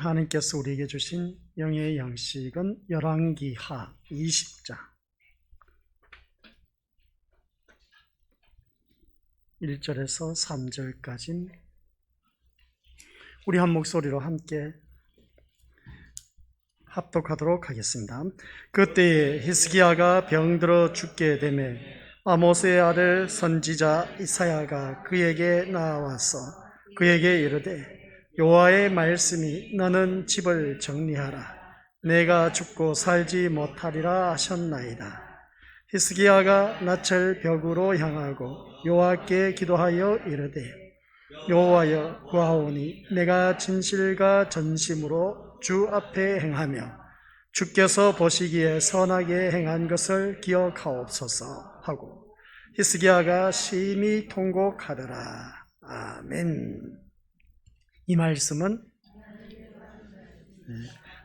하나님께서 우리에게 주신 영의 양식은 열왕기하 20장 1절에서 3절까지 우리 한 목소리로 함께 합독하도록 하겠습니다. 그때에 히스기야가 병들어 죽게 되매 아모스의 아들 선지자 이사야가 그에게 나와서 그에게 이르되 여호와의 말씀이 너는 집을 정리하라. 내가 죽고 살지 못하리라 하셨나이다. 히스기야가 낯을 벽으로 향하고 여호와께 기도하여 이르되 여호와여 구하오니 내가 진실과 전심으로 주 앞에 행하며 주께서 보시기에 선하게 행한 것을 기억하옵소서 하고 히스기야가 심히 통곡하더라. 아멘. 이 말씀은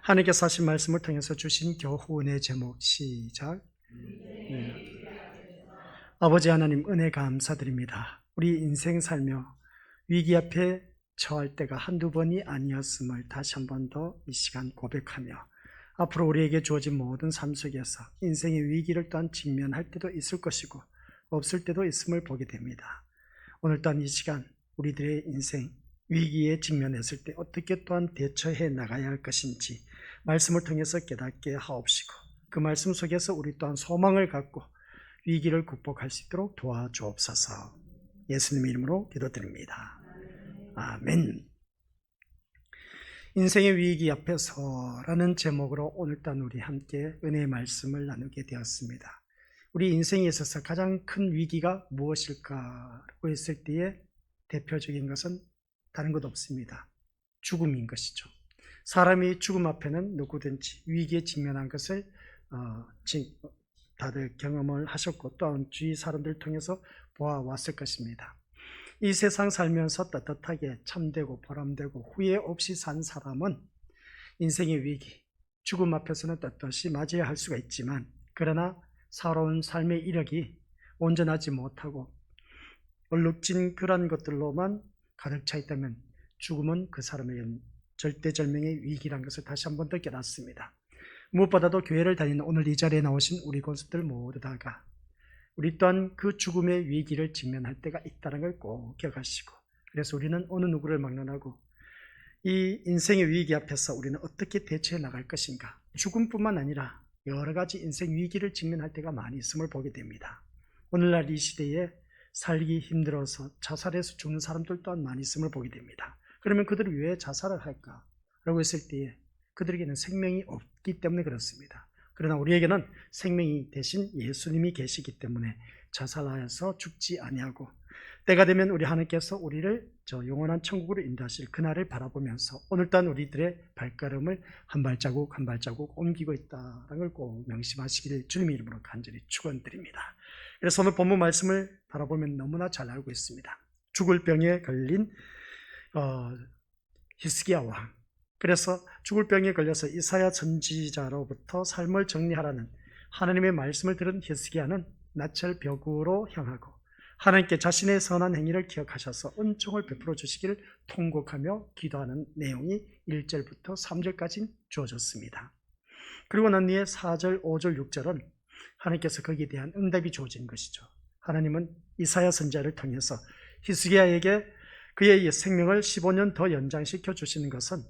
하나님께서 하신 말씀을 통해서 주신 교훈의 제목 시작. 아버지 하나님 은혜 감사드립니다. 우리 인생 살며 위기 앞에 처할 때가 한두 번이 아니었음을 다시 한 번 더 이 시간 고백하며 앞으로 우리에게 주어진 모든 삶 속에서 인생의 위기를 또한 직면할 때도 있을 것이고 없을 때도 있음을 보게 됩니다. 오늘 또한 이 시간 우리들의 인생 위기에 직면했을 때 어떻게 또한 대처해 나가야 할 것인지 말씀을 통해서 깨닫게 하옵시고 그 말씀 속에서 우리 또한 소망을 갖고 위기를 극복할 수 있도록 도와주옵소서. 예수님의 이름으로 기도드립니다. 아멘. 인생의 위기 앞에서라는 제목으로 오늘 또한 우리 함께 은혜의 말씀을 나누게 되었습니다. 우리 인생에 있어서 가장 큰 위기가 무엇일까라고 했을 때에 대표적인 것은 다른 것 없습니다. 죽음인 것이죠. 사람이 죽음 앞에는 누구든지 위기에 직면한 것을 다들 경험을 하셨고 또한 주위 사람들 통해서 보아왔을 것입니다. 이 세상 살면서 떳떳하게 참되고 보람되고 후회 없이 산 사람은 인생의 위기, 죽음 앞에서는 떳떳이 맞이해야 할 수가 있지만 그러나 살아온 삶의 이력이 온전하지 못하고 얼룩진 그런 것들로만 가득 차 있다면 죽음은 그 사람에게는 절대절명의 위기라는 것을 다시 한 번 더 깨닫습니다. 무엇보다도 교회를 다니는 오늘 이 자리에 나오신 우리 권수들 모두 다가 우리 또한 그 죽음의 위기를 직면할 때가 있다는 걸 꼭 기억하시고 그래서 우리는 어느 누구를 막론하고 이 인생의 위기 앞에서 우리는 어떻게 대처해 나갈 것인가. 죽음뿐만 아니라 여러 가지 인생 위기를 직면할 때가 많이 있음을 보게 됩니다. 오늘날 이 시대에 살기 힘들어서 자살해서 죽는 사람들 또한 많이 있음을 보게 됩니다. 그러면 그들이 왜 자살을 할까? 라고 했을 때에 그들에게는 생명이 없기 때문에 그렇습니다. 그러나 우리에게는 생명이 대신 예수님이 계시기 때문에 자살하여서 죽지 아니하고 때가 되면 우리 하나님께서 우리를 저 영원한 천국으로 인도하실 그날을 바라보면서 오늘 또한 우리들의 발걸음을 한 발자국 한 발자국 옮기고 있다는 걸 꼭 명심하시기를 주님의 이름으로 간절히 축원드립니다. 그래서 오늘 본문 말씀을 바라보면 너무나 잘 알고 있습니다. 죽을 병에 걸린 히스기야 왕. 그래서 죽을 병에 걸려서 이사야 선지자로부터 삶을 정리하라는 하나님의 말씀을 들은 히스기야는 낯을 벽으로 향하고 하나님께 자신의 선한 행위를 기억하셔서 은총을 베풀어 주시기를 통곡하며 기도하는 내용이 1절부터 3절까지 주어졌습니다. 그리고 난 뒤에 4절, 5절, 6절은 하나님께서 거기에 대한 응답이 주어진 것이죠. 하나님은 이사야 선지자를 통해서 히스기야에게 그의 생명을 15년 더 연장시켜 주시는 것은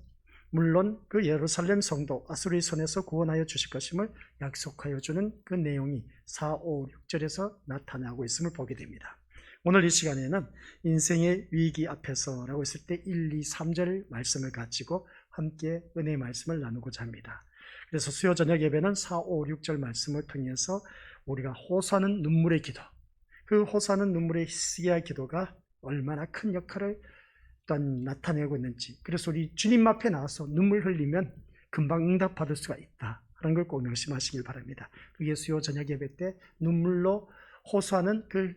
물론 그 예루살렘 성도 아수르의 손에서 구원하여 주실 것임을 약속하여 주는 그 내용이 4, 5, 6절에서 나타나고 있음을 보게 됩니다. 오늘 이 시간에는 인생의 위기 앞에서라고 했을 때 1, 2, 3절 말씀을 가지고 함께 은혜의 말씀을 나누고자 합니다. 그래서 수요 저녁 예배는 4, 5, 6절 말씀을 통해서 우리가 호소하는 눈물의 기도, 그 호소하는 눈물의 히스기야 기도가 얼마나 큰 역할을 또한 나타내고 있는지, 그래서 우리 주님 앞에 나와서 눈물 흘리면 금방 응답받을 수가 있다 그런 걸 꼭 명심하시길 바랍니다. 그게 수요 저녁 예배 때 눈물로 호소하는 그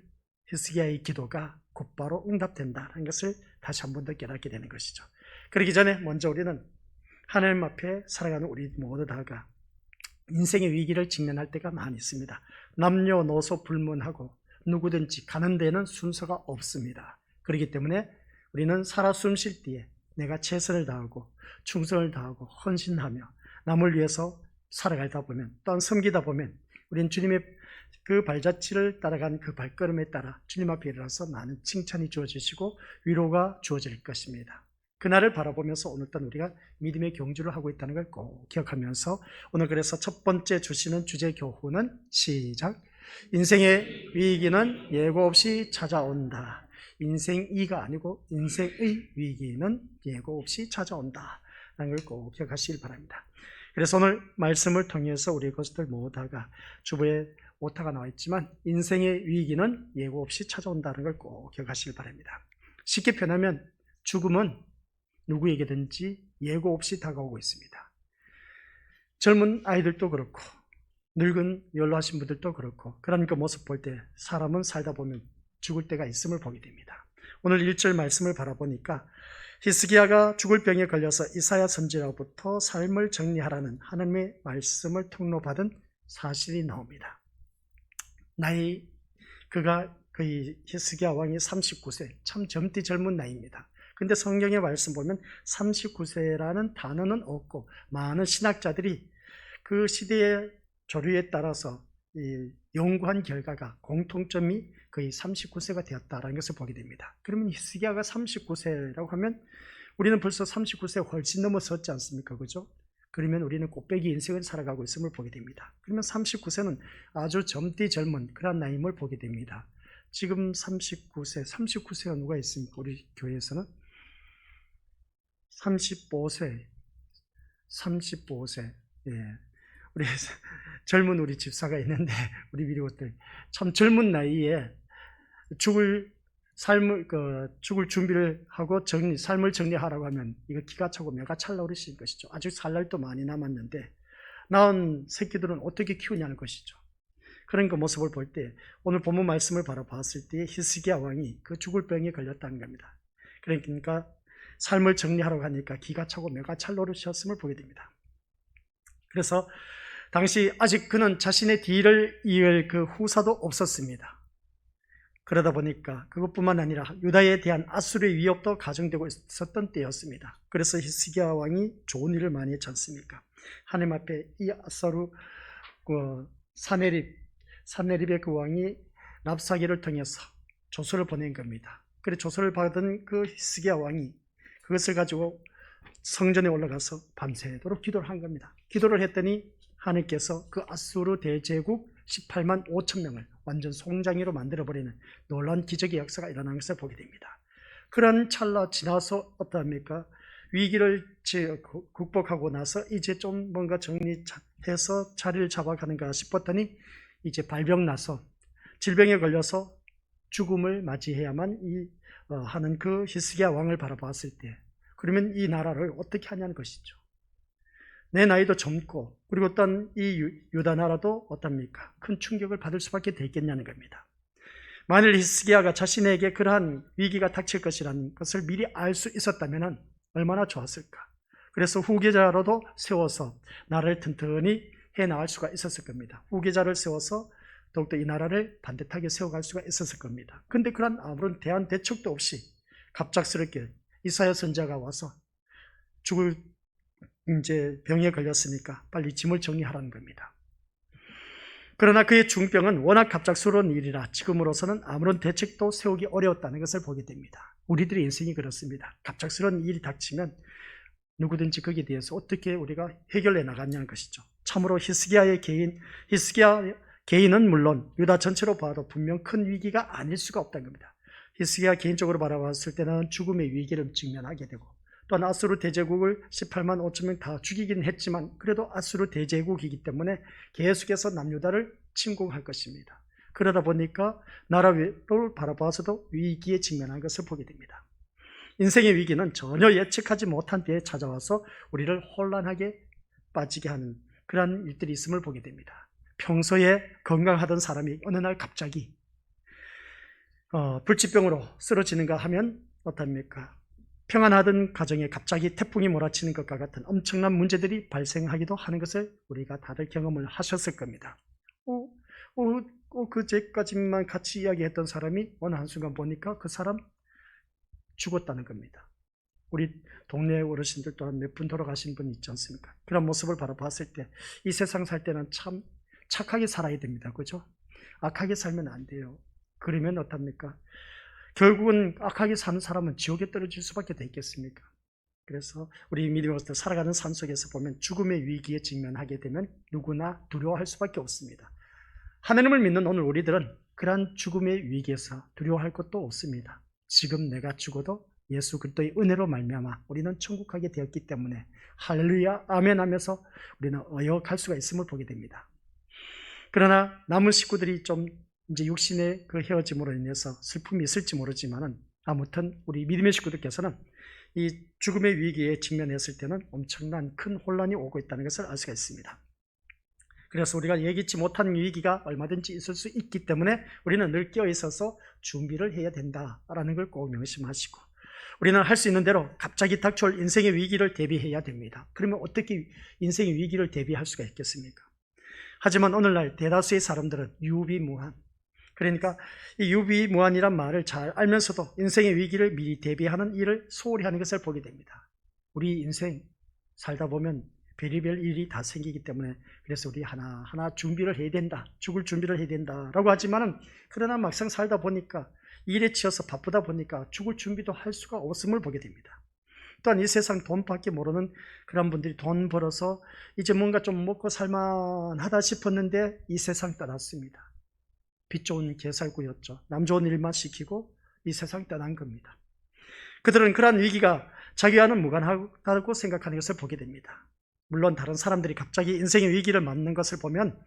히스기야의 기도가 곧바로 응답된다는 것을 다시 한 번 더 깨닫게 되는 것이죠. 그러기 전에 먼저 우리는 하나님 앞에 살아가는 우리 모두 다가 인생의 위기를 직면할 때가 많이 있습니다. 남녀노소 불문하고 누구든지 가는 데에는 순서가 없습니다. 그렇기 때문에 우리는 살아 숨 쉴 때에 내가 최선을 다하고 충성을 다하고 헌신하며 남을 위해서 살아가다 보면, 또한 섬기다 보면 우리는 주님의 그 발자취를 따라간 그 발걸음에 따라 주님 앞에 일어나서 많은 칭찬이 주어지시고 위로가 주어질 것입니다. 그날을 바라보면서 오늘 또한 우리가 믿음의 경주를 하고 있다는 걸 꼭 기억하면서, 오늘 그래서 첫 번째 주시는 주제 교훈은 시작. 인생의 위기는 예고 없이 찾아온다. 인생이가 아니고 인생의 위기는 예고 없이 찾아온다 라는 걸 꼭 기억하시길 바랍니다. 그래서 오늘 말씀을 통해서 우리 것들 모두가, 주보에 오타가 나와 있지만 인생의 위기는 예고 없이 찾아온다는 걸 꼭 기억하시길 바랍니다. 쉽게 표현하면 죽음은 누구에게든지 예고 없이 다가오고 있습니다. 젊은 아이들도 그렇고 늙은 연로하신 분들도 그렇고, 그런 그 모습 볼 때 사람은 살다 보면 죽을 때가 있음을 보게 됩니다. 오늘 1절 말씀을 바라보니까 히스기야가 죽을 병에 걸려서 이사야 선지자로부터 삶을 정리하라는 하나님의 말씀을 통로받은 사실이 나옵니다. 그 히스기야 왕이 39세, 참 젊디 젊은 나이입니다. 근데 성경의 말씀 보면 39세라는 단어는 없고, 많은 신학자들이 그 시대의 조류에 따라서 연구한 결과가 공통점이 거의 39세가 되었다는 것을 보게 됩니다. 그러면 히스기야가 39세라고 하면 우리는 벌써 39세 훨씬 넘어섰지 않습니까? 그죠? 그러면 우리는 꽃배기 인생을 살아가고 있음을 보게 됩니다. 그러면 39세는 아주 젊디 젊은 그런 나이임을 보게 됩니다. 지금 39세가 누가 있습니까? 우리 교회에서는 35세, 예. 우리 젊은 우리 집사가 있는데, 우리 미리것들 참 젊은 나이에 죽을 준비를 하고 삶을 정리하라고 하면 이거 기가 차고 매가 찰나 그러시는 것이죠. 아직 살 날도 많이 남았는데 낳은 새끼들은 어떻게 키우냐는 것이죠. 그런 그 모습을 볼 때, 오늘 본문 말씀을 바라봤을 때 히스기야 왕이 그 죽을 병에 걸렸다는 겁니다. 그러니까 삶을 정리하라고 하니까 기가 차고 매가 찰 노릇이었음을 보게 됩니다. 그래서 당시 아직 그는 자신의 뒤를 이을 그 후사도 없었습니다. 그러다 보니까 그것뿐만 아니라 유다에 대한 아수르의 위협도 가정되고 있었던 때였습니다. 그래서 히스기야 왕이 좋은 일을 많이 했지 않습니까? 하나님 앞에 이 아수르 사네립의 그 왕이 랍사기를 통해서 조서를 보낸 겁니다. 그래서 조서를 받은 그 히스기야 왕이 그것을 가지고 성전에 올라가서 밤새도록 기도를 한 겁니다. 기도를 했더니 하나님께서 그 아수르 대제국 18만 5천 명을 완전 송장이로 만들어버리는 놀라운 기적의 역사가 일어난 것을 보게 됩니다. 그런 찰나 지나서 어떠합니까? 위기를 극복하고 나서 이제 좀 뭔가 정리해서 자리를 잡아가는가 싶었더니 이제 발병 나서 질병에 걸려서 죽음을 맞이해야만 하는 그 히스기야 왕을 바라봤을 때, 그러면 이 나라를 어떻게 하냐는 것이죠. 내 나이도 젊고, 그리고 어떤 이 유다 나라도 어떻습니까? 큰 충격을 받을 수밖에 되겠냐는 겁니다. 만일 히스기야가 자신에게 그러한 위기가 닥칠 것이라는 것을 미리 알 수 있었다면 얼마나 좋았을까. 그래서 후계자로도 세워서 나라를 튼튼히 해나갈 수가 있었을 겁니다. 후계자를 세워서 더욱더 이 나라를 반듯하게 세워갈 수가 있었을 겁니다. 그런데 그런 아무런 대안 대책도 없이 갑작스럽게 이사야 선지자가 와서 죽을 이제 병에 걸렸으니까 빨리 짐을 정리하라는 겁니다. 그러나 그의 중병은 워낙 갑작스러운 일이라 지금으로서는 아무런 대책도 세우기 어려웠다는 것을 보게 됩니다. 우리들의 인생이 그렇습니다. 갑작스러운 일이 닥치면 누구든지 거기에 대해서 어떻게 우리가 해결해 나갔냐는 것이죠. 참으로 히스기야 개인은 물론 유다 전체로 봐도 분명 큰 위기가 아닐 수가 없다는 겁니다. 히스기야 개인적으로 바라봤을 때는 죽음의 위기를 직면하게 되고, 또한 아수르 대제국을 18만 5천 명 다 죽이긴 했지만 그래도 아수르 대제국이기 때문에 계속해서 남유다를 침공할 것입니다. 그러다 보니까 나라를 바라봐서도 위기에 직면한 것을 보게 됩니다. 인생의 위기는 전혀 예측하지 못한 때에 찾아와서 우리를 혼란하게 빠지게 하는 그런 일들이 있음을 보게 됩니다. 평소에 건강하던 사람이 어느 날 갑자기 불치병으로 쓰러지는가 하면 어떻습니까? 평안하던 가정에 갑자기 태풍이 몰아치는 것과 같은 엄청난 문제들이 발생하기도 하는 것을 우리가 다들 경험을 하셨을 겁니다. 그제까지만 같이 이야기했던 사람이 어느 한순간 보니까 그 사람 죽었다는 겁니다. 우리 동네 어르신들 또한 몇 분 돌아가신 분 있지 않습니까? 그런 모습을 바라봤을 때 이 세상 살 때는 참 착하게 살아야 됩니다. 그죠? 악하게 살면 안 돼요. 그러면 어떻습니까? 결국은 악하게 사는 사람은 지옥에 떨어질 수밖에 더 있겠습니까? 그래서 우리 믿음으로서 살아가는 삶 속에서 보면 죽음의 위기에 직면하게 되면 누구나 두려워할 수밖에 없습니다. 하나님을 믿는 오늘 우리들은 그러한 죽음의 위기에서 두려워할 것도 없습니다. 지금 내가 죽어도 예수 그리스도의 은혜로 말미암아 우리는 천국 가게 되었기 때문에 할렐루야 아멘 하면서 우리는 어여갈 수가 있음을 보게 됩니다. 그러나 남은 식구들이 좀 이제 육신의 그 헤어짐으로 인해서 슬픔이 있을지 모르지만은 아무튼 우리 믿음의 식구들께서는 이 죽음의 위기에 직면했을 때는 엄청난 큰 혼란이 오고 있다는 것을 알 수가 있습니다. 그래서 우리가 예기치 못한 위기가 얼마든지 있을 수 있기 때문에 우리는 늘 깨어 있어서 준비를 해야 된다라는 걸 꼭 명심하시고 우리는 할 수 있는 대로 갑자기 닥쳐올 인생의 위기를 대비해야 됩니다. 그러면 어떻게 인생의 위기를 대비할 수가 있겠습니까? 하지만 오늘날 대다수의 사람들은 유비무한, 그러니까 이 유비무한이란 말을 잘 알면서도 인생의 위기를 미리 대비하는 일을 소홀히 하는 것을 보게 됩니다. 우리 인생 살다 보면 별의별 일이 다 생기기 때문에 그래서 우리 하나하나 준비를 해야 된다, 죽을 준비를 해야 된다라고 하지만은 그러나 막상 살다 보니까 일에 치여서 바쁘다 보니까 죽을 준비도 할 수가 없음을 보게 됩니다. 또한 이 세상 돈밖에 모르는 그런 분들이 돈 벌어서 이제 뭔가 좀 먹고 살만하다 싶었는데 이 세상 떠났습니다. 빚 좋은 개살구였죠. 남 좋은 일만 시키고 이 세상 떠난 겁니다. 그들은 그러한 위기가 자기와는 무관하다고 생각하는 것을 보게 됩니다. 물론 다른 사람들이 갑자기 인생의 위기를 맞는 것을 보면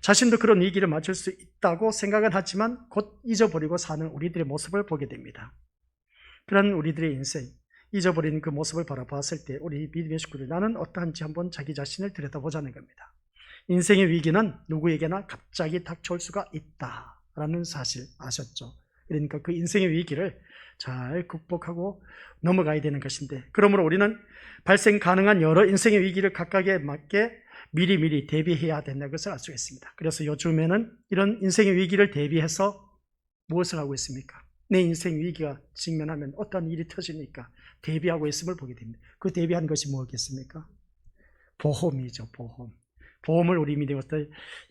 자신도 그런 위기를 맞을 수 있다고 생각은 하지만 곧 잊어버리고 사는 우리들의 모습을 보게 됩니다. 그런 우리들의 인생, 잊어버린 그 모습을 바라봤을 때 우리 믿음의 식구들, 나는 어떠한지 한번 자기 자신을 들여다보자는 겁니다. 인생의 위기는 누구에게나 갑자기 닥쳐올 수가 있다라는 사실 아셨죠? 그러니까 그 인생의 위기를 잘 극복하고 넘어가야 되는 것인데, 그러므로 우리는 발생 가능한 여러 인생의 위기를 각각에 맞게 미리미리 대비해야 된다는 것을 알 수가 있습니다. 그래서 요즘에는 이런 인생의 위기를 대비해서 무엇을 하고 있습니까? 내 인생 위기가 직면하면 어떤 일이 터지니까 대비하고 있음을 보게 됩니다. 그 대비한 것이 뭐겠습니까? 보험이죠, 보험. 보험을 우리 믿음으로부터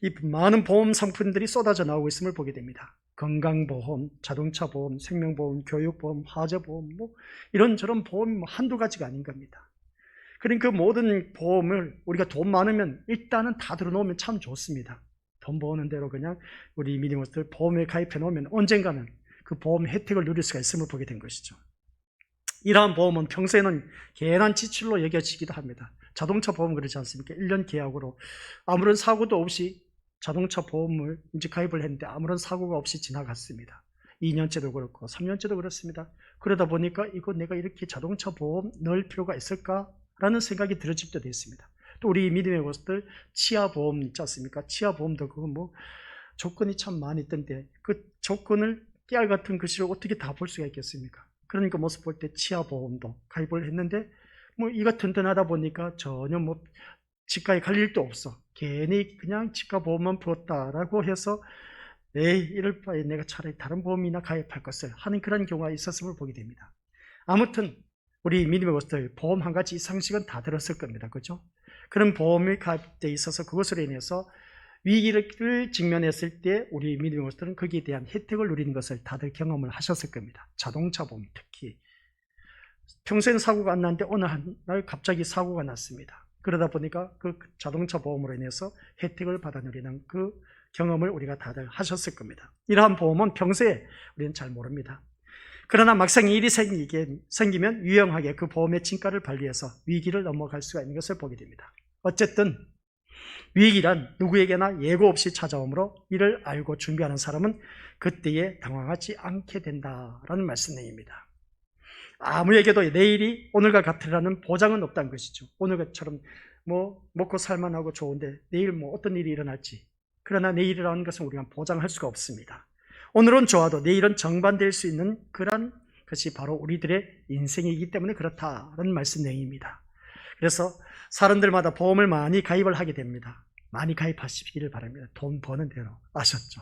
이 많은 보험 상품들이 쏟아져 나오고 있음을 보게 됩니다. 건강보험, 자동차보험, 생명보험, 교육보험, 화재보험, 이런저런 보험이 한두 가지가 아닌 겁니다. 그러니까 그 모든 보험을 우리가 돈 많으면 일단은 다 들어놓으면 참 좋습니다. 돈 버는 대로 그냥 우리 믿음으로부터 보험에 가입해 놓으면 언젠가는 그 보험 혜택을 누릴 수가 있음을 보게 된 것이죠. 이러한 보험은 평소에는 괜한 지출로 여겨지기도 합니다. 자동차 보험 그렇지 않습니까? 1년 계약으로 아무런 사고도 없이 자동차 보험을 이제 가입을 했는데 아무런 사고가 없이 지나갔습니다. 2년째도 그렇고 3년째도 그렇습니다. 그러다 보니까 이거 내가 이렇게 자동차 보험 넣을 필요가 있을까라는 생각이 들어질 때도 있습니다. 또 우리 믿음의 것들 치아 보험 있지 않습니까? 치아 보험도 그거 조건이 참 많이 있던데 그 조건을 깨알 같은 글씨를 어떻게 다 볼 수가 있겠습니까? 그러니까 모습 볼 때 치아 보험도 가입을 했는데 이가 튼튼하다 보니까 전혀 치과에 갈 일도 없어. 괜히 그냥 치과 보험만 풀었다라고 해서 이럴 바에 내가 차라리 다른 보험이나 가입할 것을 하는 그런 경우가 있었음을 보게 됩니다. 아무튼 우리 믿음의 것들 보험 한 가지 상식은 다 들었을 겁니다. 그렇죠? 그런 보험이 가입되어 있어서 그것으로 인해서 위기를 직면했을 때 우리 믿음의 것들은 거기에 대한 혜택을 누리는 것을 다들 경험을 하셨을 겁니다. 자동차 보험 특히 평소에는 사고가 안 났는데 어느 날 갑자기 사고가 났습니다. 그러다 보니까 그 자동차 보험으로 인해서 혜택을 받아 누리는 그 경험을 우리가 다들 하셨을 겁니다. 이러한 보험은 평소에 우리는 잘 모릅니다. 그러나 막상 일이 생기면 유용하게 그 보험의 진가를 발휘해서 위기를 넘어갈 수가 있는 것을 보게 됩니다. 어쨌든 위기란 누구에게나 예고 없이 찾아오므로 이를 알고 준비하는 사람은 그때에 당황하지 않게 된다라는 말씀입니다. 아무에게도 내일이 오늘과 같으라는 보장은 없다는 것이죠. 오늘처럼 먹고 살만하고 좋은데 내일 어떤 일이 일어날지, 그러나 내일이라는 것은 우리가 보장할 수가 없습니다. 오늘은 좋아도 내일은 정반될 수 있는 그런 것이 바로 우리들의 인생이기 때문에 그렇다는 말씀 내용입니다. 그래서 사람들마다 보험을 많이 가입을 하게 됩니다. 많이 가입하시기를 바랍니다. 돈 버는 대로. 아셨죠?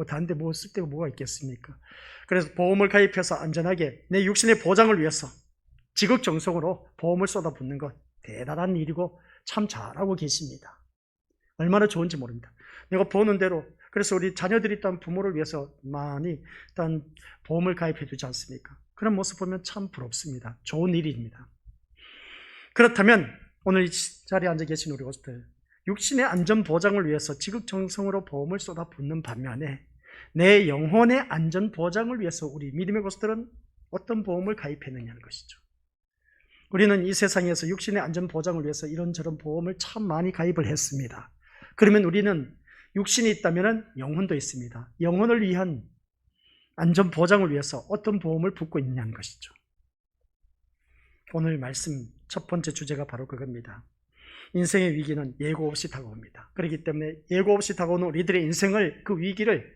다른 데 쓸 데가 뭐가 있겠습니까? 그래서 보험을 가입해서 안전하게 내 육신의 보장을 위해서 지극정성으로 보험을 쏟아붓는 것 대단한 일이고 참 잘하고 계십니다. 얼마나 좋은지 모릅니다. 내가 보는 대로 그래서 우리 자녀들이 일단 부모를 위해서 많이 일단 보험을 가입해 두지 않습니까? 그런 모습 보면 참 부럽습니다. 좋은 일입니다. 그렇다면 오늘 이 자리에 앉아 계신 우리 것들, 육신의 안전 보장을 위해서 지극정성으로 보험을 쏟아붓는 반면에 내 영혼의 안전 보장을 위해서 우리 믿음의 것들은 어떤 보험을 가입했느냐는 것이죠. 우리는 이 세상에서 육신의 안전 보장을 위해서 이런저런 보험을 참 많이 가입을 했습니다. 그러면 우리는 육신이 있다면 영혼도 있습니다. 영혼을 위한 안전 보장을 위해서 어떤 보험을 붓고 있느냐는 것이죠. 오늘 말씀 첫 번째 주제가 바로 그겁니다. 인생의 위기는 예고 없이 다가옵니다. 그렇기 때문에 예고 없이 다가오는 우리들의 인생을, 그 위기를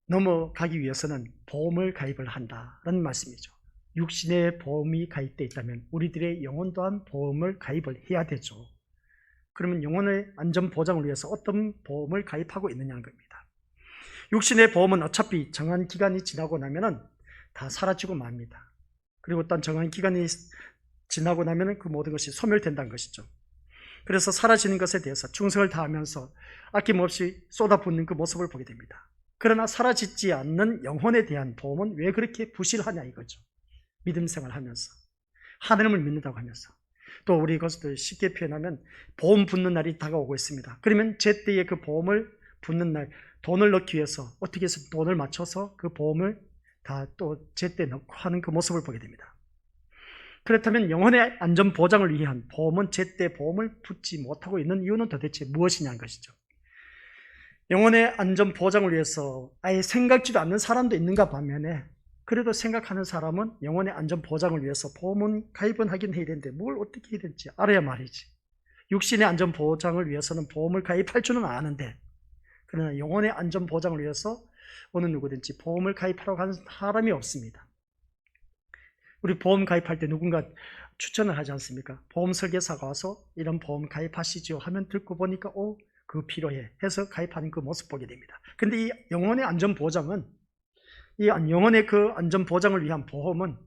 넘어가기 위해서는 보험을 가입을 한다는 말씀이죠. 육신의 보험이 가입되어 있다면 우리들의 영혼 또한 보험을 가입을 해야 되죠. 그러면 영혼의 안전 보장을 위해서 어떤 보험을 가입하고 있느냐는 겁니다. 육신의 보험은 어차피 정한 기간이 지나고 나면은 다 사라지고 맙니다. 그리고 또 정한 기간이 지나고 나면은 그 모든 것이 소멸된다는 것이죠. 그래서 사라지는 것에 대해서 충성을 다하면서 아낌없이 쏟아붓는 그 모습을 보게 됩니다. 그러나 사라지지 않는 영혼에 대한 보험은 왜 그렇게 부실하냐 이거죠. 믿음 생활하면서 하나님을 믿는다고 하면서 또 우리 것들 쉽게 표현하면 보험 붙는 날이 다가오고 있습니다. 그러면 제때에 그 보험을 붙는 날 돈을 넣기 위해서 어떻게 해서 돈을 맞춰서 그 보험을 다 또 제때 넣고 하는 그 모습을 보게 됩니다. 그렇다면 영혼의 안전 보장을 위한 보험은 제때 보험을 붙지 못하고 있는 이유는 도대체 무엇이냐는 것이죠. 영혼의 안전 보장을 위해서 아예 생각지도 않는 사람도 있는가 반면에 그래도 생각하는 사람은 영혼의 안전 보장을 위해서 보험은 가입은 하긴 해야 되는데 뭘 어떻게 해야 될지 알아야 말이지. 육신의 안전 보장을 위해서는 보험을 가입할 줄은 아는데 그러나 영혼의 안전 보장을 위해서 어느 누구든지 보험을 가입하라고 하는 사람이 없습니다. 우리 보험 가입할 때 누군가 추천을 하지 않습니까? 보험 설계사가 와서 이런 보험 가입하시죠 하면 듣고 보니까 그거 필요해 해서 가입하는 그 모습 보게 됩니다. 근데 이 영혼의 안전 보장은 이 영혼의 그 안전 보장을 위한 보험은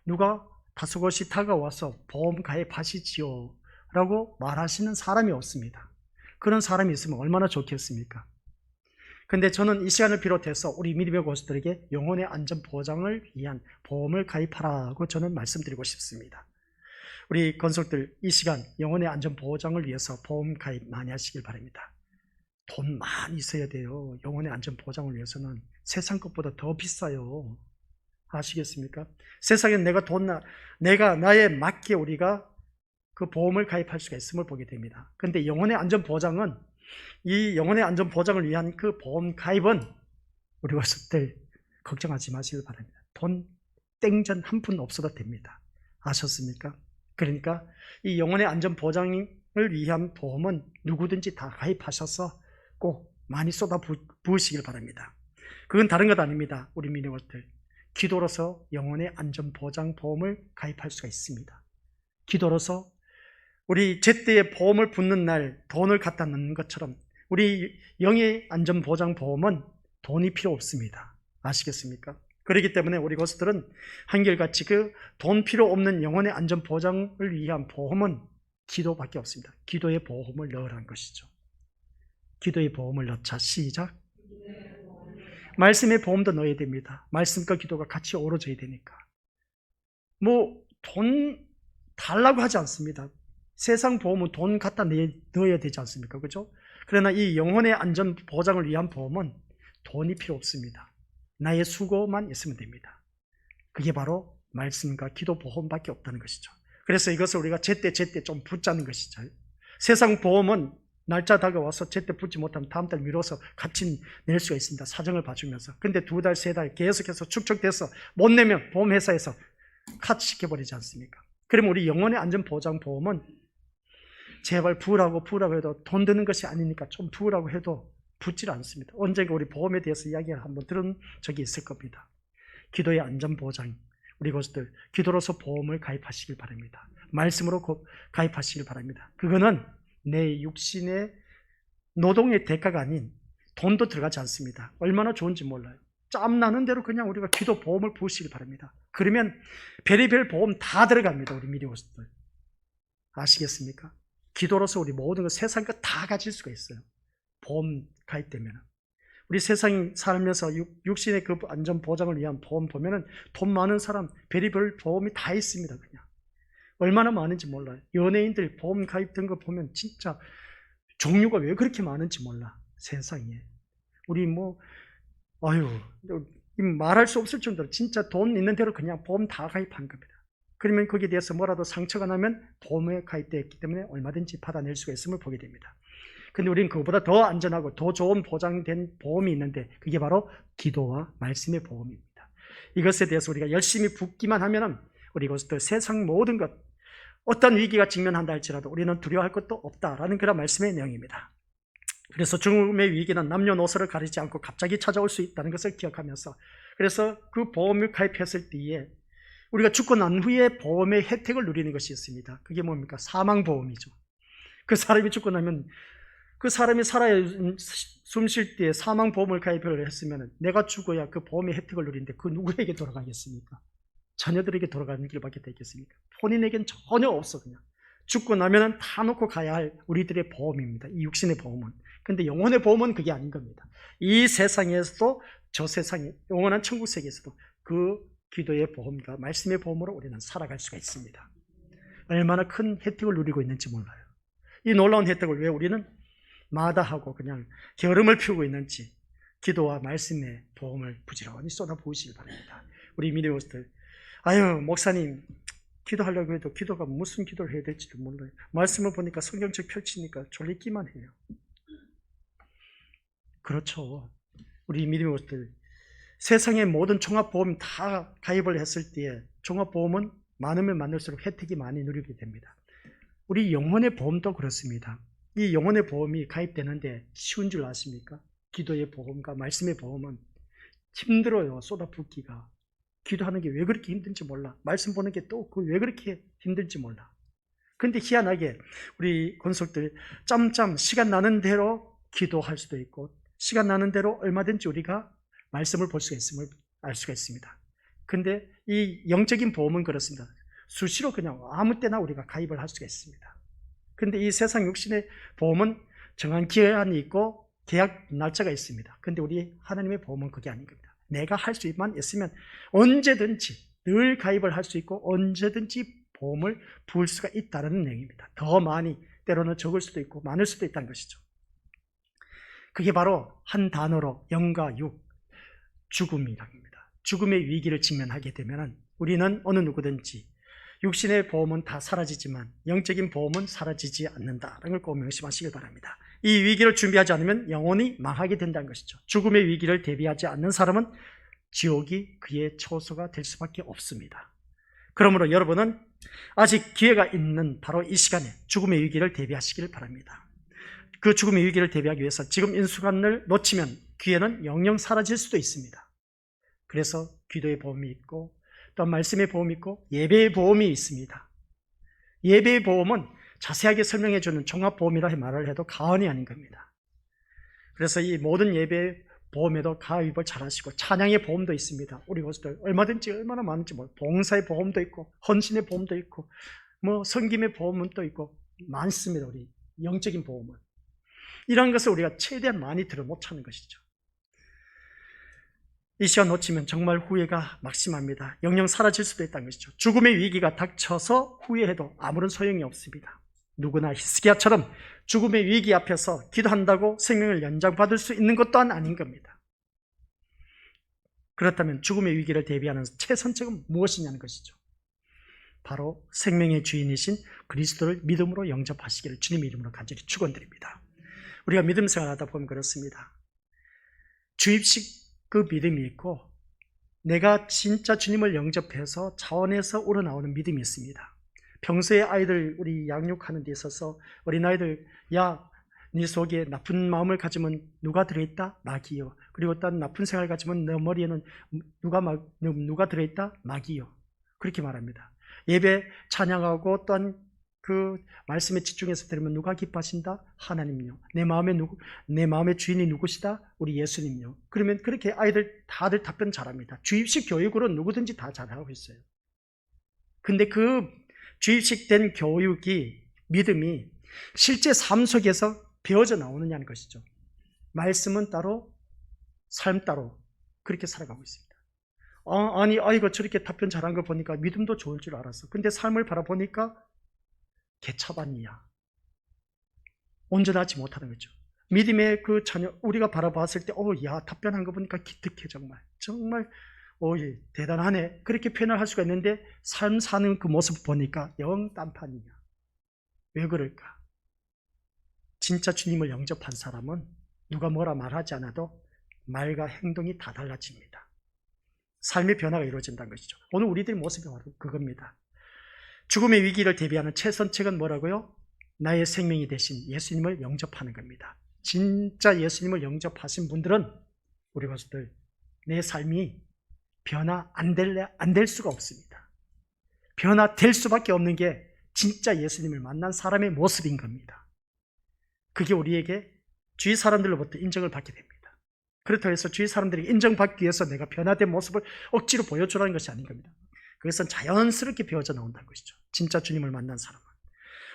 누가 다소곳이 다가와서 보험 가입하시지요 라고 말하시는 사람이 없습니다. 그런 사람이 있으면 얼마나 좋겠습니까? 근데 저는 이 시간을 비롯해서 우리 믿음의 고수들에게 영혼의 안전 보장을 위한 보험을 가입하라고 저는 말씀드리고 싶습니다. 우리 건속들 이 시간 영혼의 안전 보장을 위해서 보험 가입 많이 하시길 바랍니다. 돈 많이 있어야 돼요. 영혼의 안전 보장을 위해서는 세상 것보다 더 비싸요. 아시겠습니까? 세상엔 내가 나에 맞게 우리가 그 보험을 가입할 수가 있음을 보게 됩니다. 그런데 영혼의 안전 보장은 이 영혼의 안전 보장을 위한 그 보험 가입은 우리 것들 걱정하지 마시길 바랍니다. 돈 땡전 한 푼 없어도 됩니다. 아셨습니까? 그러니까 이 영혼의 안전 보장을 위한 보험은 누구든지 다 가입하셔서 꼭 많이 쏟아 부으시길 바랍니다. 그건 다른 것 아닙니다. 우리 믿음들 기도로서 영혼의 안전 보장 보험을 가입할 수가 있습니다. 기도로서 우리 제때에 보험을 붙는 날 돈을 갖다 넣는 것처럼 우리 영의 안전 보장 보험은 돈이 필요 없습니다. 아시겠습니까? 그렇기 때문에 우리 것들은 한결같이 그 돈 필요 없는 영혼의 안전 보장을 위한 보험은 기도밖에 없습니다. 기도의 보험을 넣으라는 것이죠. 기도의 보험을 넣자. 시작. 말씀의 보험도 넣어야 됩니다. 말씀과 기도가 같이 어우러져야 되니까. 돈 달라고 하지 않습니다. 세상 보험은 돈 갖다 넣어야 되지 않습니까? 그렇죠? 그러나 이 영혼의 안전 보장을 위한 보험은 돈이 필요 없습니다. 나의 수고만 있으면 됩니다. 그게 바로 말씀과 기도 보험밖에 없다는 것이죠. 그래서 이것을 우리가 제때 좀 붙자는 것이죠. 세상 보험은 날짜 다가와서 제때 붙지 못하면 다음 달 미뤄서 같이 낼 수가 있습니다. 사정을 봐주면서. 근데 2달, 3달 계속해서 축적돼서 못 내면 보험회사에서 카트 시켜버리지 않습니까? 그러면 우리 영혼의 안전보장 보험은 제발 부으라고 해도 돈 드는 것이 아니니까 좀 부으라고 해도 붙질 않습니다. 언젠가 우리 보험에 대해서 이야기를 한번 들은 적이 있을 겁니다. 기도의 안전보장, 우리 것들 기도로서 보험을 가입하시길 바랍니다. 말씀으로 가입하시길 바랍니다. 그거는 내 육신의 노동의 대가가 아닌 돈도 들어가지 않습니다. 얼마나 좋은지 몰라요. 짬 나는 대로 그냥 우리가 기도 보험을 부으시길 바랍니다. 그러면 별의별 보험 다 들어갑니다. 우리 미디어스들 아시겠습니까? 기도로서 우리 모든 것, 세상 것 다 가질 수가 있어요. 보험 가입되면. 우리 세상 살면서 육신의 그 안전 보장을 위한 보험 보면은 돈 많은 사람 별의별 보험이 다 있습니다. 그냥 얼마나 많은지 몰라요. 연예인들 보험 가입된 거 보면 진짜 종류가 왜 그렇게 많은지 몰라. 세상에 우리 말할 수 없을 정도로 진짜 돈 있는 대로 그냥 보험 다 가입한 겁니다. 그러면 거기에 대해서 뭐라도 상처가 나면 보험에 가입되어 있기 때문에 얼마든지 받아낼 수가 있음을 보게 됩니다. 근데 우리는 그거보다 더 안전하고 더 좋은 보장된 보험이 있는데 그게 바로 기도와 말씀의 보험입니다. 이것에 대해서 우리가 열심히 붙기만 하면은 우리 이것도 세상 모든 것, 어떤 위기가 직면한다 할지라도 우리는 두려워할 것도 없다라는 그런 말씀의 내용입니다. 그래서 죽음의 위기는 남녀노소를 가리지 않고 갑자기 찾아올 수 있다는 것을 기억하면서, 그래서 그 보험을 가입했을 때에 우리가 죽고 난 후에 보험의 혜택을 누리는 것이 있습니다. 그게 뭡니까? 사망보험이죠. 그 사람이 죽고 나면 그 사람이 숨 쉴 때 사망보험을 가입을 했으면 내가 죽어야 그 보험의 혜택을 누리는데 그 누구에게 돌아가겠습니까? 자녀들에게 돌아가는 길밖에 되겠습니까? 본인에겐 전혀 없어. 그냥 죽고 나면 다 놓고 가야 할 우리들의 보험입니다. 이 육신의 보험은. 근데 영혼의 보험은 그게 아닌 겁니다. 이 세상에서도 저 세상에 영원한 천국 세계에서도 그 기도의 보험과 말씀의 보험으로 우리는 살아갈 수가 있습니다. 얼마나 큰 혜택을 누리고 있는지 몰라요. 이 놀라운 혜택을 왜 우리는 마다하고 그냥 게으름을 피우고 있는지 기도와 말씀의 보험을 부지런히 쏟아부으시길 바랍니다. 우리 미디어스들, 목사님 기도하려고 해도 기도가 무슨 기도를 해야 될지도 몰라요. 말씀을 보니까 성경책 펼치니까 졸리기만 해요. 그렇죠. 우리 미디어스들, 세상의 모든 종합보험 다 가입을 했을 때에 종합보험은 많으면 많을수록 혜택이 많이 누리게 됩니다. 우리 영혼의 보험도 그렇습니다. 이 영혼의 보험이 가입되는데 쉬운 줄 아십니까? 기도의 보험과 말씀의 보험은 힘들어요. 쏟아붓기가. 기도하는 게 왜 그렇게 힘든지 몰라. 말씀 보는 게 또 왜 그렇게 힘든지 몰라. 근데 희한하게 우리 권속들 짬짬 시간 나는 대로 기도할 수도 있고 시간 나는 대로 얼마든지 우리가 말씀을 볼 수가 있음을 알 수가 있습니다. 근데 이 영적인 보험은 그렇습니다. 수시로 그냥 아무 때나 우리가 가입을 할 수가 있습니다. 근데 이 세상 육신의 보험은 정한 기한이 있고 계약 날짜가 있습니다. 근데 우리 하나님의 보험은 그게 아닌 겁니다. 내가 할 수만 있으면 언제든지 늘 가입을 할 수 있고 언제든지 보험을 부을 수가 있다는 내용입니다. 더 많이, 때로는 적을 수도 있고 많을 수도 있다는 것이죠. 그게 바로 한 단어로 영과 육, 죽음이라는 겁니다. 죽음의 위기를 직면하게 되면 우리는 어느 누구든지 육신의 보험은 다 사라지지만 영적인 보험은 사라지지 않는다라는 걸 꼭 명심하시길 바랍니다. 이 위기를 준비하지 않으면 영혼이 망하게 된다는 것이죠. 죽음의 위기를 대비하지 않는 사람은 지옥이 그의 처소가 될 수밖에 없습니다. 그러므로 여러분은 아직 기회가 있는 바로 이 시간에 죽음의 위기를 대비하시길 바랍니다. 그 죽음의 위기를 대비하기 위해서 지금 이 순간을 놓치면 기회는 영영 사라질 수도 있습니다. 그래서 기도의 보험이 있고 또 말씀의 보험이 있고 예배의 보험이 있습니다. 예배의 보험은 자세하게 설명해 주는 종합보험이라 말을 해도 과언이 아닌 겁니다. 그래서 이 모든 예배 보험에도 가입을 잘 하시고 찬양의 보험도 있습니다. 우리 것들 얼마든지 얼마나 많은지 봉사의 보험도 있고 헌신의 보험도 있고 섬김의 보험은 또 있고 많습니다. 우리 영적인 보험은. 이런 것을 우리가 최대한 많이 들어 못 찾는 것이죠. 이 시간 놓치면 정말 후회가 막심합니다. 영영 사라질 수도 있다는 것이죠. 죽음의 위기가 닥쳐서 후회해도 아무런 소용이 없습니다. 누구나 히스기야처럼 죽음의 위기 앞에서 기도한다고 생명을 연장받을 수 있는 것도 아닌 겁니다. 그렇다면 죽음의 위기를 대비하는 최선책은 무엇이냐는 것이죠. 바로 생명의 주인이신 그리스도를 믿음으로 영접하시기를 주님의 이름으로 간절히 축원드립니다. 우리가 믿음 생활하다 보면 그렇습니다. 주입식 그 믿음이 있고 내가 진짜 주님을 영접해서 자원에서 우러나오는 믿음이 있습니다. 평소에 아이들 우리 양육하는 데 있어서 어린아이들 네 속에 나쁜 마음을 가지면 누가 들어있다? 마귀요. 그리고 또 나쁜 생각을 가지면 너 머리에는 누가 들어있다? 마귀요. 그렇게 말합니다. 예배 찬양하고 또한 그 말씀에 집중해서 들으면 누가 기뻐하신다? 하나님요. 내 마음의 주인이 누구시다? 우리 예수님요. 그러면 그렇게 아이들 다들 답변 잘합니다. 주입식 교육으로 누구든지 다 잘하고 있어요. 근데 그 주입식된 교육이, 믿음이 실제 삶 속에서 배워져 나오느냐는 것이죠. 말씀은 따로, 삶 따로 그렇게 살아가고 있습니다. 아니 아이가 저렇게 답변 잘한 거 보니까 믿음도 좋을 줄 알았어. 근데 삶을 바라보니까 개차반이야. 온전하지 못하는 거죠. 믿음의 그 자녀, 우리가 바라봤을 때, 야, 답변한 거 보니까 기특해, 정말. 정말, 예, 대단하네. 그렇게 표현을 할 수가 있는데, 삶 사는 그 모습 보니까 영 딴판이야. 왜 그럴까? 진짜 주님을 영접한 사람은 누가 뭐라 말하지 않아도 말과 행동이 다 달라집니다. 삶의 변화가 이루어진다는 것이죠. 오늘 우리들의 모습이 바로 그겁니다. 죽음의 위기를 대비하는 최선책은 뭐라고요? 나의 생명이 되신 예수님을 영접하는 겁니다. 진짜 예수님을 영접하신 분들은 우리 것들 내 삶이 변화 안 될 수가 없습니다. 변화될 수밖에 없는 게 진짜 예수님을 만난 사람의 모습인 겁니다. 그게 우리에게 주위 사람들로부터 인정을 받게 됩니다. 그렇다고 해서 주위 사람들에게 인정받기 위해서 내가 변화된 모습을 억지로 보여주라는 것이 아닌 겁니다. 그것은 자연스럽게 배워져 나온다는 것이죠. 진짜 주님을 만난 사람은.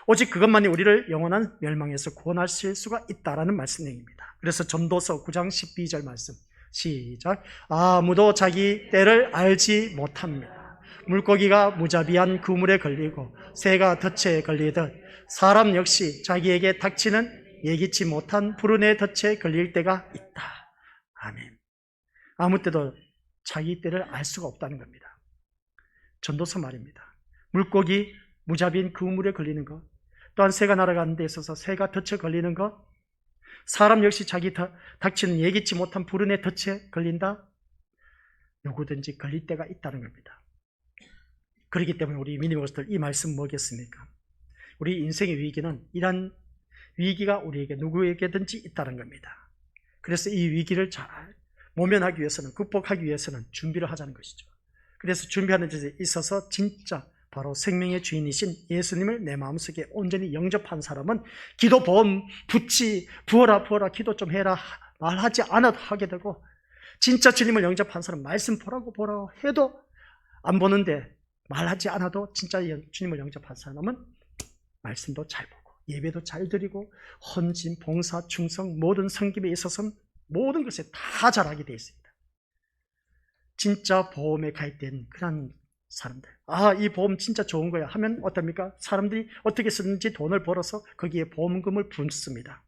오직 그것만이 우리를 영원한 멸망에서 구원하실 수가 있다라는 말씀입니다. 그래서 전도서 9장 12절 말씀 시작. 아무도 자기 때를 알지 못합니다. 물고기가 무자비한 그물에 걸리고 새가 덫에 걸리듯 사람 역시 자기에게 닥치는 예기치 못한 불운의 덫에 걸릴 때가 있다. 아멘. 아무 때도 자기 때를 알 수가 없다는 겁니다. 전도서 말입니다. 물고기 무자비인 그물에 걸리는 것, 또한 새가 날아가는 데 있어서 새가 덫에 걸리는 것, 사람 역시 자기 닥치는 예기치 못한 불운의 덫에 걸린다. 누구든지 걸릴 때가 있다는 겁니다. 그렇기 때문에 우리 믿음의 것들 이 말씀 뭐겠습니까? 우리 인생의 위기는 이런 위기가 우리에게 누구에게든지 있다는 겁니다. 그래서 이 위기를 잘 모면하기 위해서는, 극복하기 위해서는 준비를 하자는 것이죠. 그래서 준비하는 데 있어서 진짜 바로 생명의 주인이신 예수님을 내 마음속에 온전히 영접한 사람은 기도, 보험, 부치, 부어라 기도 좀 해라 말하지 않아도 하게 되고, 진짜 주님을 영접한 사람 말씀 보라고 해도 안 보는데 말하지 않아도 진짜 주님을 영접한 사람은 말씀도 잘 보고 예배도 잘 드리고 헌신, 봉사, 충성, 모든 섬김에 있어서는 모든 것에 다 잘하게 되어 있습니다. 진짜 보험에 가입된 그런 사람들, 이 보험 진짜 좋은 거야 하면 어떻습니까? 사람들이 어떻게 쓰든지 돈을 벌어서 거기에 보험금을 붓습니다.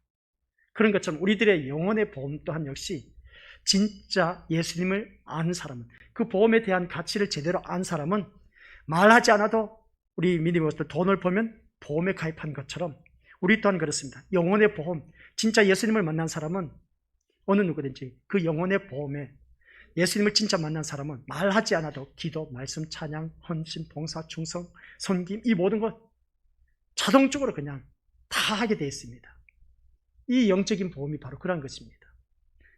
그런 것처럼 우리들의 영혼의 보험 또한 역시 진짜 예수님을 아는 사람은, 그 보험에 대한 가치를 제대로 아는 사람은 말하지 않아도 우리 믿음의 것들 돈을 벌면 보험에 가입한 것처럼 우리 또한 그렇습니다. 영혼의 보험, 진짜 예수님을 만난 사람은 어느 누구든지 그 영혼의 보험에 예수님을 진짜 만난 사람은 말하지 않아도 기도, 말씀, 찬양, 헌신, 봉사, 충성, 섬김 이 모든 것 자동적으로 그냥 다 하게 되어 있습니다. 이 영적인 보험이 바로 그런 것입니다.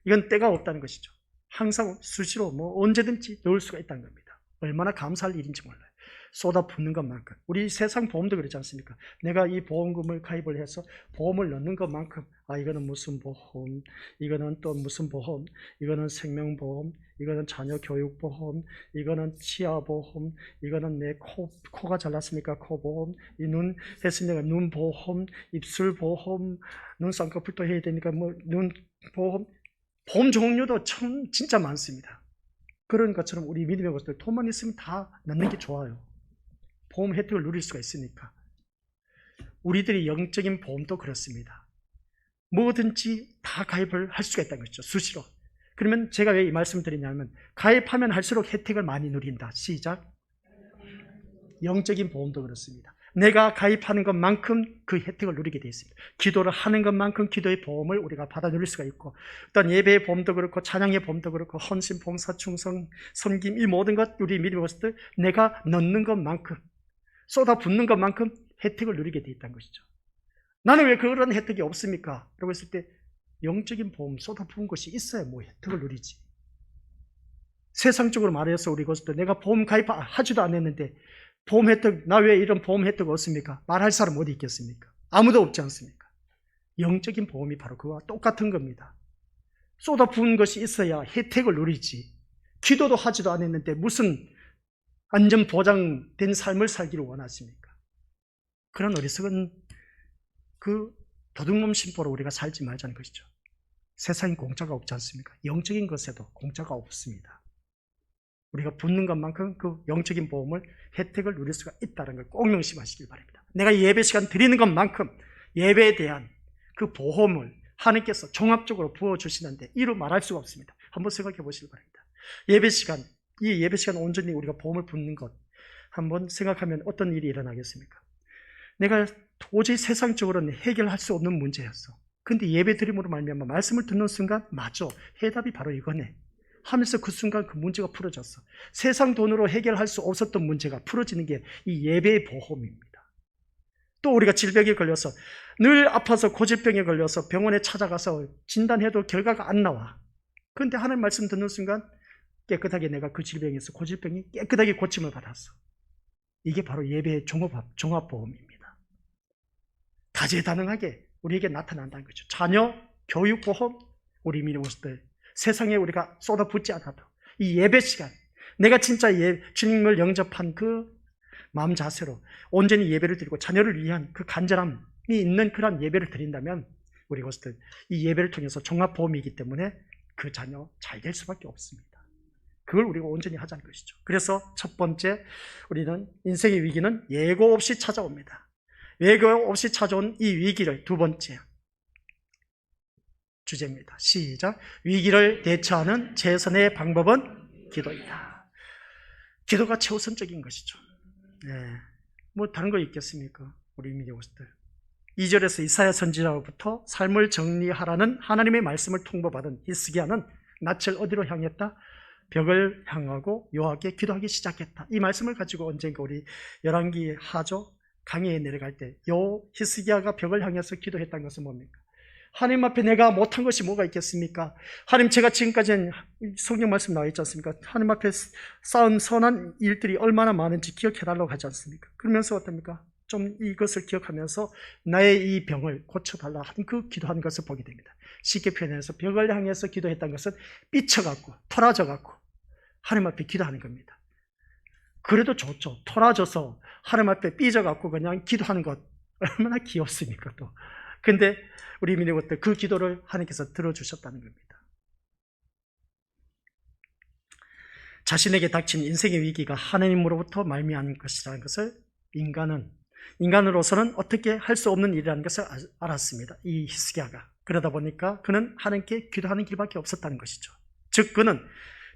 이건 때가 없다는 것이죠. 항상 수시로 언제든지 넣을 수가 있다는 겁니다. 얼마나 감사할 일인지 몰라요. 쏟아붓는 것만큼. 우리 세상 보험도 그렇지 않습니까? 내가 이 보험금을 가입을 해서 보험을 넣는 것만큼 이거는 무슨 보험, 이거는 또 무슨 보험, 이거는 생명보험, 이거는 자녀 교육보험, 이거는 치아보험, 이거는 내 코가 잘났으니까 코보험, 이 눈 했으니까 눈보험, 입술보험, 눈 쌍꺼풀도 해야 되니까 눈보험, 보험 종류도 참 진짜 많습니다. 그런 것처럼 우리 믿음의 것들 돈만 있으면 다 넣는 게 좋아요. 보험 혜택을 누릴 수가 있으니까. 우리들이 영적인 보험도 그렇습니다. 뭐든지 다 가입을 할 수가 있다는 것이죠. 수시로. 그러면 제가 왜 이 말씀을 드리냐면 가입하면 할수록 혜택을 많이 누린다. 시작. 영적인 보험도 그렇습니다. 내가 가입하는 것만큼 그 혜택을 누리게 되어 있습니다. 기도를 하는 것만큼 기도의 보험을 우리가 받아 누릴 수가 있고, 어떤 예배의 보험도 그렇고 찬양의 보험도 그렇고 헌신, 봉사, 충성, 섬김 이 모든 것 우리 믿음의 것들 내가 넣는 것만큼 쏟아붓는 것만큼 혜택을 누리게 되어 있다는 것이죠. 나는 왜 그런 혜택이 없습니까? 라고 했을 때 영적인 보험 쏟아부은 것이 있어야 혜택을 누리지. 세상적으로 말해서 우리 것도 내가 보험 가입하지도 않았는데 보험 혜택, 나 왜 이런 보험 혜택 없습니까? 말할 사람 어디 있겠습니까? 아무도 없지 않습니까? 영적인 보험이 바로 그와 똑같은 겁니다. 쏟아부은 것이 있어야 혜택을 누리지. 기도도 하지도 않았는데 무슨 안전 보장된 삶을 살기를 원하십니까? 그런 어리석은 그 도둑놈 심보로 우리가 살지 말자는 것이죠. 세상에 공짜가 없지 않습니까? 영적인 것에도 공짜가 없습니다. 우리가 붙는 것만큼 그 영적인 보험을 혜택을 누릴 수가 있다는 걸 꼭 명심하시길 바랍니다. 내가 예배 시간 드리는 것만큼 예배에 대한 그 보험을 하나님께서 종합적으로 부어주시는데 이루 말할 수가 없습니다. 한번 생각해 보시길 바랍니다. 예배 시간, 이 예배 시간 온전히 우리가 보험을 붙는 것 한번 생각하면 어떤 일이 일어나겠습니까? 내가 도저히 세상적으로는 해결할 수 없는 문제였어. 근데 예배 드림으로 말미암아 말씀을 듣는 순간 맞아, 해답이 바로 이거네 하면서 그 순간 그 문제가 풀어졌어. 세상 돈으로 해결할 수 없었던 문제가 풀어지는 게 이 예배의 보험입니다. 또 우리가 질병에 걸려서 늘 아파서 고질병에 걸려서 병원에 찾아가서 진단해도 결과가 안 나와. 그런데 하나님 말씀 듣는 순간 깨끗하게 내가 그 질병에서 고질병이 깨끗하게 고침을 받았어. 이게 바로 예배의 종합보험입니다. 다재다능하게 우리에게 나타난다는 거죠. 자녀 교육보험, 우리 미니버스들 세상에 우리가 쏟아붓지 않아도 이 예배 시간, 내가 진짜 주님을 영접한 그 마음 자세로 온전히 예배를 드리고 자녀를 위한 그 간절함이 있는 그런 예배를 드린다면 우리 것들 이 예배를 통해서 종합보험이기 때문에 그 자녀 잘 될 수밖에 없습니다. 그걸 우리가 온전히 하자는 것이죠. 그래서 첫 번째, 우리는 인생의 위기는 예고 없이 찾아옵니다. 예고 없이 찾아온 이 위기를 두 번째 주제입니다. 시작. 위기를 대처하는 최선의 방법은 기도이다. 기도가 최우선적인 것이죠. 네. 뭐 다른 거 있겠습니까? 우리 미디어들 2절에서 이사야 선지자로부터 삶을 정리하라는 하나님의 말씀을 통보받은 히스기야는 낯을 어디로 향했다? 벽을 향하고 여호와께 기도하기 시작했다. 이 말씀을 가지고 언젠가 우리 열왕기 하조 강의에 내려갈 때 요 히스기야가 벽을 향해서 기도했다는 것은 뭡니까? 하나님 앞에 내가 못한 것이 뭐가 있겠습니까? 하나님, 제가 지금까지는 성경 말씀 나와 있지 않습니까? 하나님 앞에 쌓은 선한 일들이 얼마나 많은지 기억해달라고 하지 않습니까? 그러면서 어떻습니까? 좀 이것을 기억하면서 나의 이 병을 고쳐달라 하는 그 기도하는 것을 보게 됩니다. 쉽게 표현해서 벽을 향해서 기도했다는 것은 삐쳐갖고 토라져갖고 하나님 앞에 기도하는 겁니다. 그래도 좋죠. 토라져서 하나님 앞에 삐져갖고 그냥 기도하는 것 얼마나 귀엽습니까 또. 근데 우리 민족들 그 기도를 하나님께서 들어주셨다는 겁니다. 자신에게 닥친 인생의 위기가 하나님으로부터 말미암은 것이라는 것을 인간으로서는 어떻게 할 수 없는 일이라는 것을 알았습니다. 이 히스기야가. 그러다 보니까 그는 하나님께 기도하는 길밖에 없었다는 것이죠. 즉 그는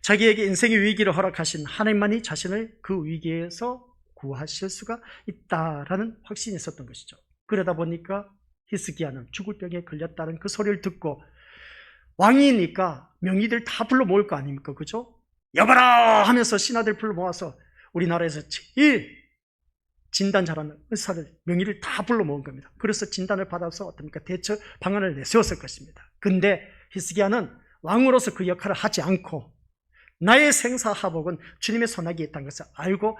자기에게 인생의 위기를 허락하신 하나님만이 자신을 그 위기에서 구하실 수가 있다라는 확신이 있었던 것이죠. 그러다 보니까 히스기야는 죽을 병에 걸렸다는 그 소리를 듣고 왕이니까 명의들 다 불러 모을 거 아닙니까? 그죠? 여봐라 하면서 신하들 불러 모아서 우리나라에서 제일 진단 잘하는 의사를 명의를 다 불러 모은 겁니다. 그래서 진단을 받아서 어떻습니까? 대처 방안을 내세웠을 것입니다. 근데 히스기야는 왕으로서 그 역할을 하지 않고 나의 생사하복은 주님의 손아귀에 있다는 것을 알고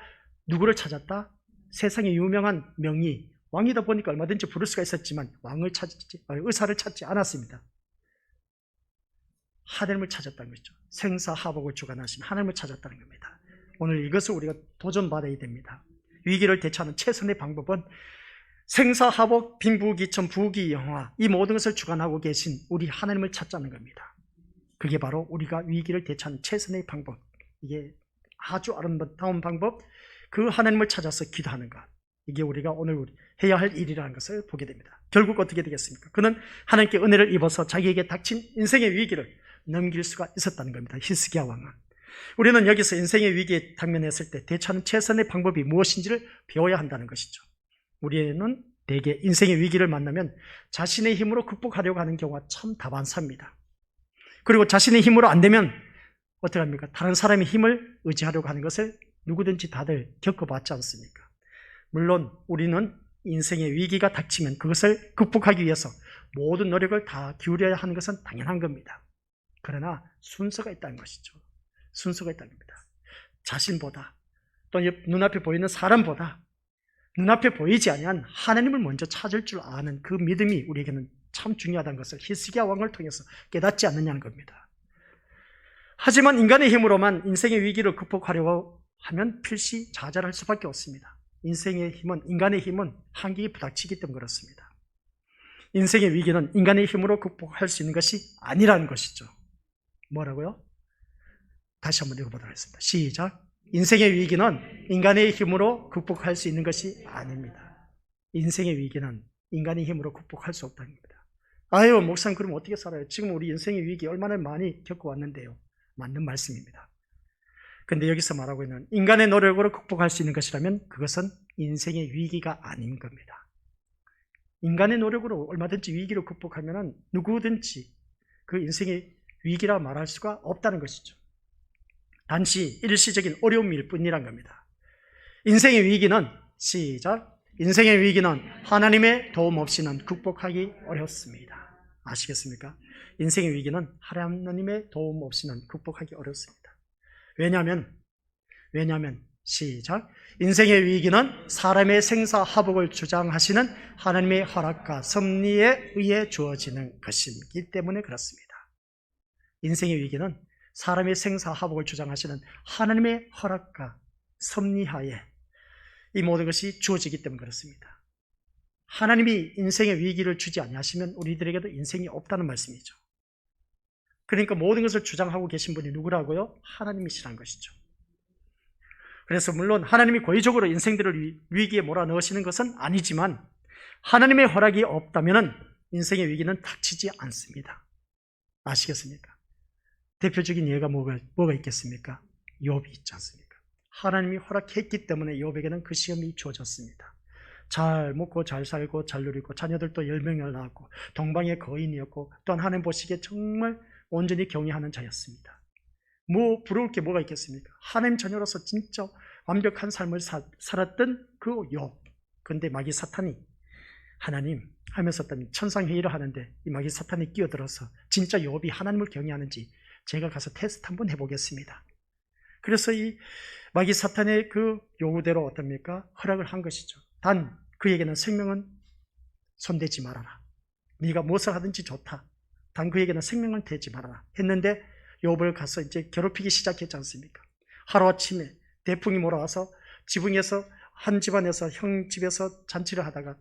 누구를 찾았다? 세상에 유명한 명의, 왕이다 보니까 얼마든지 부를 수가 있었지만 의사를 찾지 않았습니다. 하나님을 찾았다는 것이죠. 생사하복을 주관하신 하나님을 찾았다는 겁니다. 오늘 이것을 우리가 도전받아야 됩니다. 위기를 대처하는 최선의 방법은 생사하복, 빈부귀천, 부귀영화 이 모든 것을 주관하고 계신 우리 하나님을 찾자는 겁니다. 그게 바로 우리가 위기를 대처하는 최선의 방법. 이게 아주 아름다운 방법. 그 하나님을 찾아서 기도하는 것. 이게 우리가 오늘 해야 할 일이라는 것을 보게 됩니다. 결국 어떻게 되겠습니까? 그는 하나님께 은혜를 입어서 자기에게 닥친 인생의 위기를 넘길 수가 있었다는 겁니다. 히스기야 왕은. 우리는 여기서 인생의 위기에 당면했을 때 대처하는 최선의 방법이 무엇인지를 배워야 한다는 것이죠. 우리는 대개 인생의 위기를 만나면 자신의 힘으로 극복하려고 하는 경우가 참 다반사입니다. 그리고 자신의 힘으로 안 되면 어떻게 합니까? 다른 사람의 힘을 의지하려고 하는 것을 누구든지 다들 겪어봤지 않습니까? 물론 우리는 인생의 위기가 닥치면 그것을 극복하기 위해서 모든 노력을 다 기울여야 하는 것은 당연한 겁니다. 그러나 순서가 있다는 것이죠. 순서가 있다는 겁니다. 자신보다 또 눈앞에 보이는 사람보다 눈앞에 보이지 아니한 하나님을 먼저 찾을 줄 아는 그 믿음이 우리에게는 참 중요하다는 것을 히스기야 왕을 통해서 깨닫지 않느냐는 겁니다. 하지만 인간의 힘으로만 인생의 위기를 극복하려고 하면 필시 좌절할 수밖에 없습니다. 인생의 힘은, 인간의 힘은 한계에 부닥치기 때문에 그렇습니다. 인생의 위기는 인간의 힘으로 극복할 수 있는 것이 아니라는 것이죠. 뭐라고요? 다시 한번 읽어보도록 하겠습니다. 시작. 인생의 위기는 인간의 힘으로 극복할 수 있는 것이 아닙니다. 인생의 위기는 인간의 힘으로 극복할 수 없다는 겁니다. 아유, 목사님 그럼 어떻게 살아요? 지금 우리 인생의 위기 얼마나 많이 겪어왔는데요. 맞는 말씀입니다. 근데 여기서 말하고 있는 인간의 노력으로 극복할 수 있는 것이라면 그것은 인생의 위기가 아닌 겁니다. 인간의 노력으로 얼마든지 위기를 극복하면 누구든지 그 인생의 위기라 말할 수가 없다는 것이죠. 단지 일시적인 어려움일 뿐이란 겁니다. 인생의 위기는, 시작, 인생의 위기는 하나님의 도움 없이는 극복하기 어렵습니다. 아시겠습니까? 인생의 위기는 하나님의 도움 없이는 극복하기 어렵습니다. 왜냐하면 시작, 인생의 위기는 사람의 생사화복을 주장하시는 하나님의 허락과 섭리에 의해 주어지는 것이기 때문에 그렇습니다. 인생의 위기는 사람의 생사화복을 주장하시는 하나님의 허락과 섭리하에 이 모든 것이 주어지기 때문에 그렇습니다. 하나님이 인생의 위기를 주지 아니하시면 우리들에게도 인생이 없다는 말씀이죠. 그러니까 모든 것을 주장하고 계신 분이 누구라고요? 하나님이시란 것이죠. 그래서 물론 하나님이 고의적으로 인생들을 위기에 몰아넣으시는 것은 아니지만 하나님의 허락이 없다면 인생의 위기는 닥치지 않습니다. 아시겠습니까? 대표적인 예가 뭐가 있겠습니까? 욥이 있지 않습니까? 하나님이 허락했기 때문에 욥에게는 그 시험이 주어졌습니다. 잘 먹고 잘 살고 잘 누리고 자녀들도 10명을 낳았고 동방의 거인이었고 또한 하나님 보시기에 정말 온전히 경외하는 자였습니다. 뭐 부러울 게 뭐가 있겠습니까? 하나님 자녀로서 진짜 완벽한 삶을 살았던 그 욥. 그런데 마귀 사탄이 하나님 하면서 천상회의를 하는데 이 마귀 사탄이 끼어들어서 진짜 욥이 하나님을 경외하는지 제가 가서 테스트 한번 해보겠습니다. 그래서 이 마귀 사탄의 그 요구대로 어떻습니까? 허락을 한 것이죠. 단 그에게는 생명은 손대지 말아라. 네가 무엇을 하든지 좋다. 단 그에게는 생명은 대지 말아라 했는데 욥을 가서 이제 괴롭히기 시작했지 않습니까? 하루아침에 대풍이 몰아와서 지붕에서 한 집안에서 형 집에서 잔치를 하다가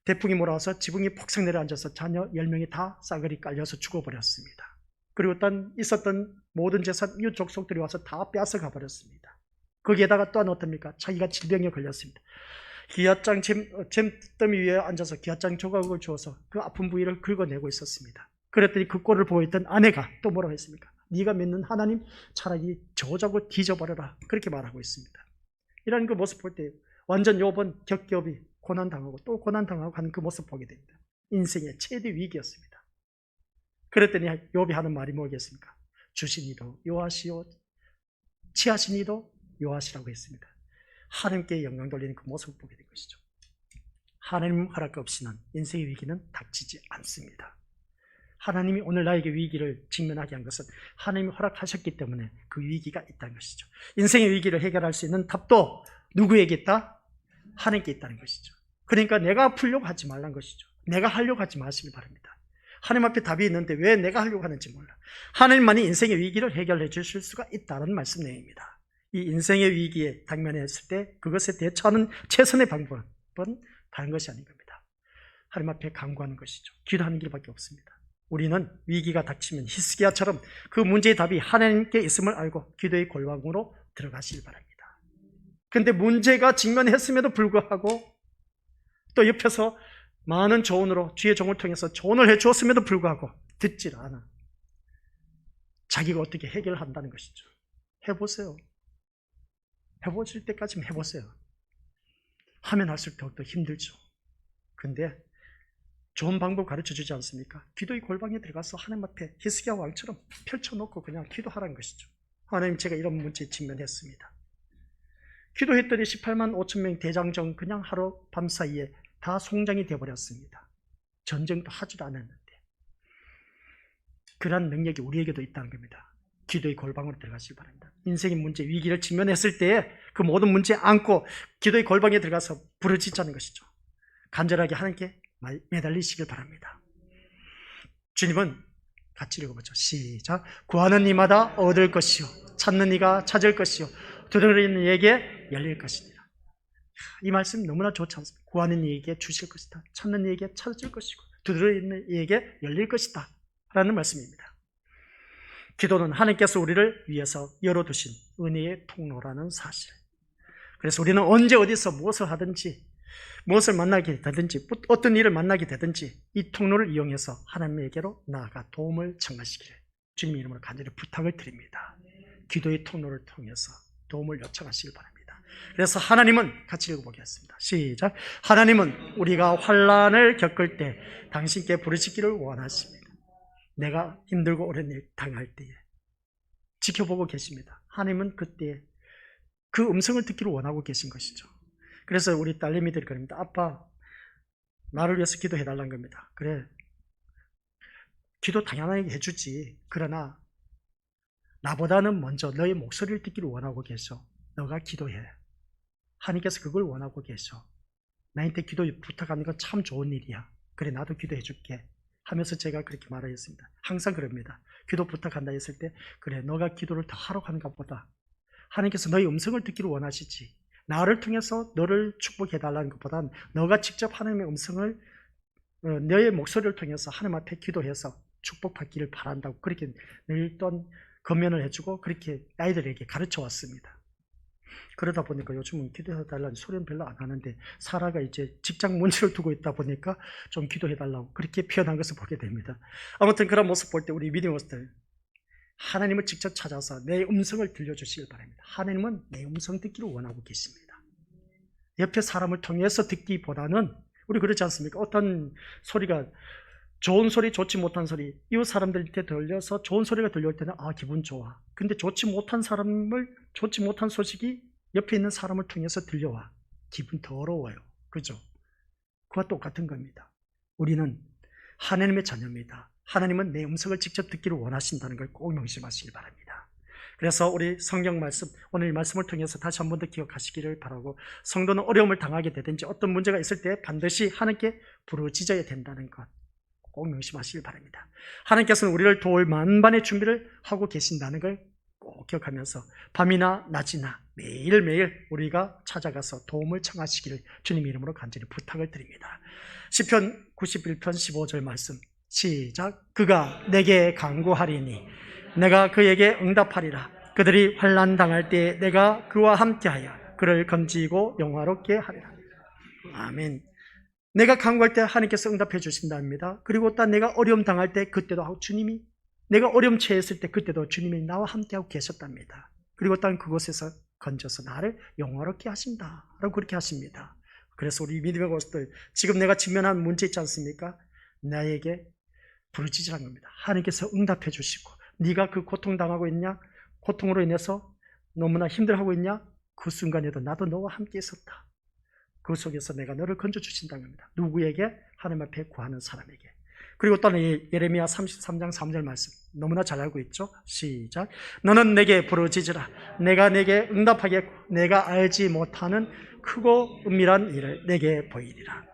대풍이 몰아와서 지붕이 폭삭 내려앉아서 자녀 10명이 다 싸그리 깔려서 죽어버렸습니다. 그리고 단 있었던 모든 재산 이웃 족속들이 와서 다 빼앗아가 버렸습니다. 거기에다가 또한 어떻습니까? 자기가 질병에 걸렸습니다. 기아장 잼더미 위에 앉아서 기아장 조각을 주어서 그 아픈 부위를 긁어내고 있었습니다. 그랬더니 그 꼴을 보고 있던 아내가 또 뭐라고 했습니까? 네가 믿는 하나님 차라리 저자고 뒤져버려라. 그렇게 말하고 있습니다. 이런 그 모습 볼 때 완전 욥은 겹겹이 고난당하고 또 고난당하고 하는 그 모습 보게 됩니다. 인생의 최대 위기였습니다. 그랬더니 욥이 하는 말이 뭐겠습니까? 주신 이도 요하시오, 취하신 이도 요하시라고 했습니다. 하나님께 영광 돌리는 그 모습을 보게 된 것이죠. 하나님 허락 없이는 인생의 위기는 닥치지 않습니다. 하나님이 오늘 나에게 위기를 직면하게 한 것은 하나님이 허락하셨기 때문에 그 위기가 있다는 것이죠. 인생의 위기를 해결할 수 있는 답도 누구에게 있다? 하나님께 있다는 것이죠. 그러니까 내가 아프려고 하지 말라는 것이죠. 내가 하려고 하지 마시기 바랍니다. 하나님 앞에 답이 있는데 왜 내가 하려고 하는지 몰라. 하나님만이 인생의 위기를 해결해 주실 수가 있다는 말씀 내용입니다. 이 인생의 위기에 당면했을 때 그것에 대처하는 최선의 방법은 다른 것이 아닌 겁니다. 하나님 앞에 간구하는 것이죠. 기도하는 길밖에 없습니다. 우리는 위기가 닥치면 히스기야처럼 그 문제의 답이 하나님께 있음을 알고 기도의 골방으로 들어가시길 바랍니다. 그런데 문제가 직면했음에도 불구하고 또 옆에서 많은 조언으로 주의 종을 통해서 조언을 해주었음에도 불구하고 듣질 않아. 자기가 어떻게 해결한다는 것이죠. 해보세요. 해보실 때까지는 해보세요. 하면 할수록 더욱더 힘들죠. 근데 좋은 방법 가르쳐주지 않습니까? 기도의 골방에 들어가서 하나님 앞에 히스기야 왕처럼 펼쳐놓고 그냥 기도하라는 것이죠. 하나님, 제가 이런 문제에 직면했습니다. 기도했더니 18만 5천 명 대장정 그냥 하루 밤 사이에 다 송장이 되어버렸습니다. 전쟁도 하지도 않았는데. 그러한 능력이 우리에게도 있다는 겁니다. 기도의 골방으로 들어가시기 바랍니다. 인생의 문제, 위기를 직면했을 때에 그 모든 문제에 안고 기도의 골방에 들어가서 부르짖자는 것이죠. 간절하게 하나님께 매달리시길 바랍니다. 주님은 같이 읽어보죠. 시작. 구하는 이마다 얻을 것이요 찾는 이가 찾을 것이요 두드리는 이에게 열릴 것이니라. 이 말씀 너무나 좋지 않습니까? 구하는 이에게 주실 것이다, 찾는 이에게 찾을 것이고 두드리는 이에게 열릴 것이다 라는 말씀입니다. 기도는 하나님께서 우리를 위해서 열어두신 은혜의 통로라는 사실. 그래서 우리는 언제 어디서 무엇을 하든지, 무엇을 만나게 되든지, 어떤 일을 만나게 되든지 이 통로를 이용해서 하나님에게로 나아가 도움을 청하시기를 주님의 이름으로 간절히 부탁을 드립니다. 기도의 통로를 통해서 도움을 요청하시길 바랍니다. 그래서 하나님은 같이 읽어보겠습니다. 시작. 하나님은 우리가 환난을 겪을 때 당신께 부르짖기를 원하십니다. 내가 힘들고 어려운 일 당할 때에 지켜보고 계십니다. 하나님은 그때 그 음성을 듣기를 원하고 계신 것이죠. 그래서 우리 딸내미들이 그럽니다. 아빠, 나를 위해서 기도해달라는 겁니다. 그래, 기도 당연하게 해주지. 그러나 나보다는 먼저 너의 목소리를 듣기를 원하고 계셔. 너가 기도해. 하나님께서 그걸 원하고 계셔. 나한테 기도 부탁하는 건 참 좋은 일이야. 그래, 나도 기도해 줄게 하면서 제가 그렇게 말하였습니다. 항상 그럽니다. 기도 부탁한다 했을 때, 그래, 너가 기도를 더 하러 가는 것보다 하나님께서 너의 음성을 듣기를 원하시지, 나를 통해서 너를 축복해달라는 것보다는 너가 직접 하나님의 음성을, 너의 목소리를 통해서 하나님 앞에 기도해서 축복받기를 바란다고 그렇게 늘 또 권면을 해주고 그렇게 아이들에게 가르쳐 왔습니다. 그러다 보니까 요즘은 기도해달라는 소리는 별로 안 하는데, 사라가 이제 직장 문제를 두고 있다 보니까 좀 기도해달라고 그렇게 표현한 것을 보게 됩니다. 아무튼 그런 모습 볼 때 우리 믿음으로들 하나님을 직접 찾아서 내 음성을 들려주시길 바랍니다. 하나님은 내 음성 듣기를 원하고 계십니다. 옆에 사람을 통해서 듣기보다는, 우리 그렇지 않습니까? 어떤 소리가 좋은 소리, 좋지 못한 소리, 이웃 사람들한테 들려서 좋은 소리가 들려올 때는 기분 좋아. 근데 좋지 못한 소식이 옆에 있는 사람을 통해서 들려와. 기분 더러워요. 그죠? 그와 똑같은 겁니다. 우리는 하나님의 자녀입니다. 하나님은 내 음성을 직접 듣기를 원하신다는 걸 꼭 명심하시길 바랍니다. 그래서 우리 성경 말씀, 오늘 이 말씀을 통해서 다시 한 번 더 기억하시기를 바라고, 성도는 어려움을 당하게 되든지 어떤 문제가 있을 때 반드시 하나님께 부르짖어야 된다는 것 꼭 명심하시길 바랍니다. 하나님께서는 우리를 도울 만반의 준비를 하고 계신다는 걸 꼭 기억하면서 밤이나 낮이나 매일매일 우리가 찾아가서 도움을 청하시기를 주님 이름으로 간절히 부탁을 드립니다. 시편 91편 15절 말씀 시작. 그가 내게 간구하리니 내가 그에게 응답하리라. 그들이 환난 당할 때 내가 그와 함께하여 그를 건지고 영화롭게 하리라. 아멘. 내가 간구할 때 하나님께서 응답해 주신답니다. 그리고 또 내가 어려움 당할 때 그때도 주님이, 내가 어려움 처했을 때 그때도 주님이 나와 함께하고 계셨답니다. 그리고 또 그곳에서 건져서 나를 영화롭게 하신다 라고 그렇게 하십니다. 그래서 우리 믿음의 것들, 지금 내가 직면한 문제 있지 않습니까? 나에게 부르짖으라는 겁니다. 하나님께서 응답해 주시고, 네가 그 고통당하고 있냐? 고통으로 인해서 너무나 힘들어하고 있냐? 그 순간에도 나도 너와 함께 있었다. 그 속에서 내가 너를 건져주신다는 겁니다. 누구에게? 하나님 앞에 구하는 사람에게. 그리고 또는 예레미야 33장 3절 말씀 너무나 잘 알고 있죠? 시작. 너는 내게 부르짖으라. 내가 내게 응답하겠고 내가 알지 못하는 크고 은밀한 일을 내게 보이리라.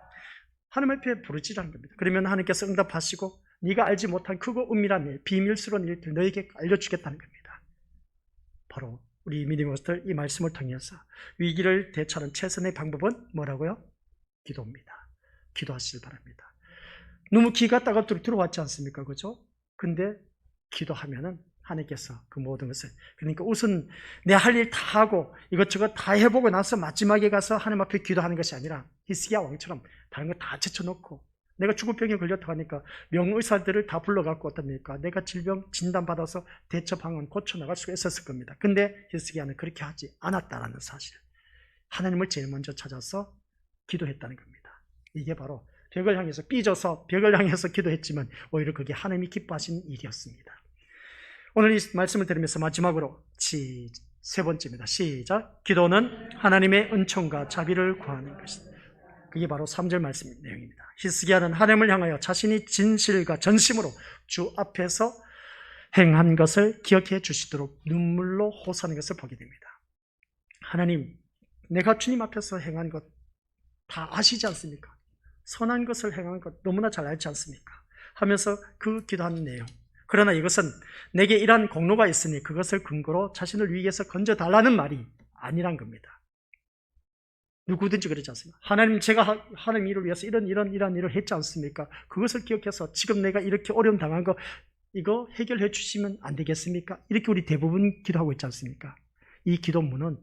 하나님 앞에 부르짖으라는 겁니다. 그러면 하나님께서 응답하시고 네가 알지 못한 크고 은밀한 일, 비밀스러운 일들 너에게 알려주겠다는 겁니다. 바로 우리 믿음의 것들, 이 말씀을 통해서 위기를 대처하는 최선의 방법은 뭐라고요? 기도입니다. 기도하시길 바랍니다. 너무 기가 따갑도록 들어왔지 않습니까? 그죠? 근데 기도하면은 하나님께서 그 모든 것을, 그러니까 우선 내 할 일 다 하고 이것저것 다 해보고 나서 마지막에 가서 하나님 앞에 기도하는 것이 아니라 히스기야 왕처럼 다른 거 다 제쳐놓고, 내가 죽을 병에 걸렸다고 하니까 명의사들을 다 불러갖고 어떻습니까? 내가 질병 진단받아서 대처 방안 고쳐나갈 수가 있었을 겁니다. 근데 히스기야는 그렇게 하지 않았다는 사실, 하나님을 제일 먼저 찾아서 기도했다는 겁니다. 이게 바로 벽을 향해서 삐져서 벽을 향해서 기도했지만 오히려 그게 하나님이 기뻐하신 일이었습니다. 오늘 이 말씀을 들으면서 마지막으로 세 번째입니다. 시작. 기도는 하나님의 은총과 자비를 구하는 것이다. 그게 바로 3절 말씀 내용입니다. 히스기야는 하나님을 향하여 자신이 진실과 전심으로 주 앞에서 행한 것을 기억해 주시도록 눈물로 호소하는 것을 보게 됩니다. 하나님, 내가 주님 앞에서 행한 것 다 아시지 않습니까? 선한 것을 행한 것 너무나 잘 알지 않습니까? 하면서 그 기도하는 내용. 그러나 이것은 내게 이러한 공로가 있으니 그것을 근거로 자신을 위기에서 건져달라는 말이 아니란 겁니다. 누구든지 그러지 않습니까? 하나님, 제가 하나님 일을 위해서 이런 일을 했지 않습니까? 그것을 기억해서 지금 내가 이렇게 어려움 당한 거 이거 해결해 주시면 안 되겠습니까? 이렇게 우리 대부분 기도하고 있지 않습니까? 이 기도문은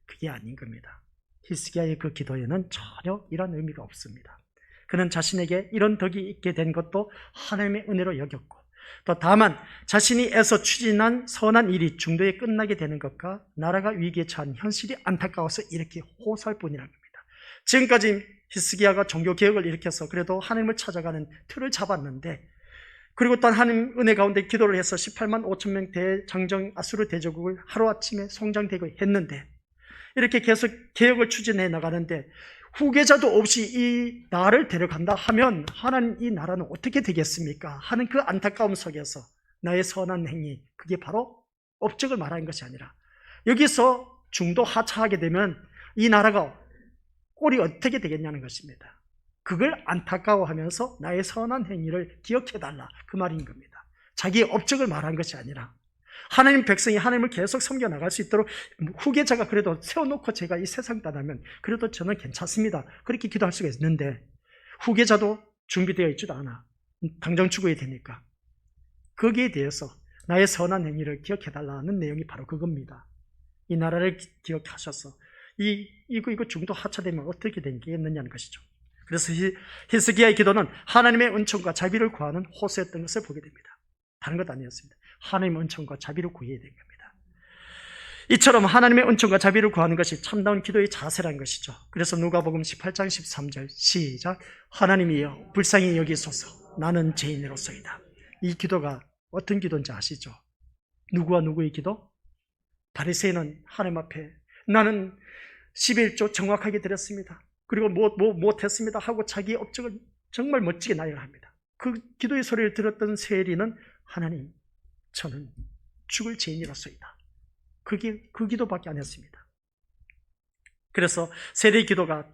그게 아닌 겁니다. 히스기야의 그 기도에는 전혀 이런 의미가 없습니다. 그는 자신에게 이런 덕이 있게 된 것도 하나님의 은혜로 여겼고, 또 다만 자신이 애써 추진한 선한 일이 중도에 끝나게 되는 것과 나라가 위기에 처한 현실이 안타까워서 이렇게 호소할 뿐이라는 겁니다. 지금까지 히스기야가 종교개혁을 일으켜서 그래도 하나님을 찾아가는 틀을 잡았는데, 그리고 또 하나님 은혜 가운데 기도를 해서 18만 5천 명 대장정 아수르 대제국을 하루아침에 송장되고 했는데, 이렇게 계속 개혁을 추진해 나가는데 후계자도 없이 이 나라를 데려간다 하면 하나님, 이 나라는 어떻게 되겠습니까? 하는 그 안타까움 속에서 나의 선한 행위, 그게 바로 업적을 말하는 것이 아니라, 여기서 중도 하차하게 되면 이 나라가 꼴이 어떻게 되겠냐는 것입니다. 그걸 안타까워하면서 나의 선한 행위를 기억해달라, 그 말인 겁니다. 자기의 업적을 말한 것이 아니라 하나님 백성이 하나님을 계속 섬겨 나갈 수 있도록 후계자가 그래도 세워놓고 제가 이 세상 떠나면 그래도 저는 괜찮습니다, 그렇게 기도할 수가 있는데, 후계자도 준비되어 있지도 않아. 당장 죽어야 되니까. 거기에 대해서 나의 선한 행위를 기억해달라는 내용이 바로 그겁니다. 이 나라를 기억하셔서 이거 중도 하차되면 어떻게 되겠느냐는 것이죠. 그래서 히스기야의 기도는 하나님의 은총과 자비를 구하는 호소였던 것을 보게 됩니다. 다른 것 아니었습니다. 하나님의 은총과 자비를 구해야 된 겁니다. 이처럼 하나님의 은총과 자비를 구하는 것이 참다운 기도의 자세라는 것이죠. 그래서 누가복음 18장 13절 시작. 하나님이여 불쌍히 여기소서, 나는 죄인으로서이다. 이 기도가 어떤 기도인지 아시죠? 누구와 누구의 기도? 바리새인은 하나님 앞에 나는 11조 정확하게 드렸습니다, 그리고 못했습니다 하고 자기의 업적을 정말 멋지게 나열합니다. 그 기도의 소리를 들었던 세리는 하나님, 저는 죽을 죄인이로서이다. 그 기도밖에 안 했습니다. 그래서 세리의 기도가,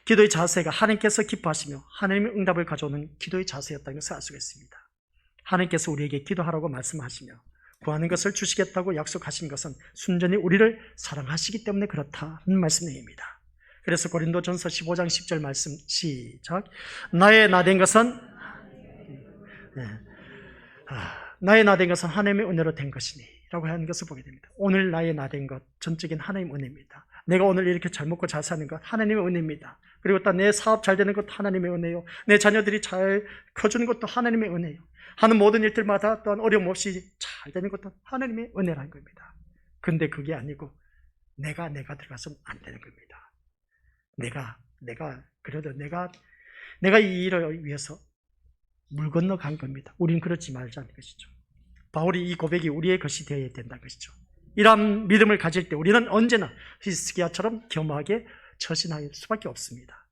기도의 자세가 하나님께서 기뻐하시며 하나님의 응답을 가져오는 기도의 자세였다는 것을 알 수가 있습니다. 하나님께서 우리에게 기도하라고 말씀하시며 구하는 것을 주시겠다고 약속하신 것은 순전히 우리를 사랑하시기 때문에 그렇다는 말씀입니다. 그래서 고린도전서 15장 10절 말씀 시작. 나의 나된 것은 하나님의 은혜로 된 것이니 라고 하는 것을 보게 됩니다. 오늘 나의 나된 것, 전적인 하나님의 은혜입니다. 내가 오늘 이렇게 잘 먹고 잘 사는 것 하나님의 은혜입니다. 그리고 또 내 사업 잘 되는 것도 하나님의 은혜요, 내 자녀들이 잘 커주는 것도 하나님의 은혜요, 하는 모든 일들마다 또한 어려움 없이 잘 되는 것도 하나님의 은혜라는 겁니다. 근데 그게 아니고 내가 들어가서는 안 되는 겁니다. 내가 이 일을 위해서 물 건너간 겁니다. 우린 그렇지 말자는 것이죠. 바울이 이 고백이 우리의 것이 되어야 된다는 것이죠. 이러한 믿음을 가질 때 우리는 언제나 히스기야처럼 겸허하게 처신할 수밖에 없습니다.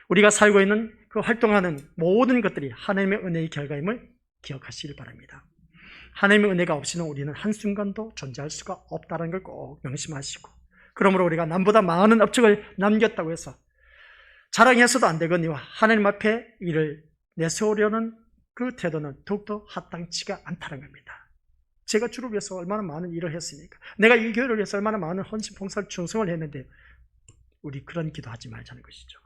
우리가 살고 있는 그 활동하는 모든 것들이 하나님의 은혜의 결과임을 기억하시길 바랍니다. 하나님의 은혜가 없이는 우리는 한순간도 존재할 수가 없다는 걸 꼭 명심하시고, 그러므로 우리가 남보다 많은 업적을 남겼다고 해서 자랑해서도 안 되거니와 하나님 앞에 이를 내세우려는 그 태도는 더욱더 합당치가 않다는 겁니다. 제가 주를 위해서 얼마나 많은 일을 했습니까? 내가 이 교회를 위해서 얼마나 많은 헌신, 봉사를, 충성을 했는데, 우리 그런 기도하지 말자는 것이죠.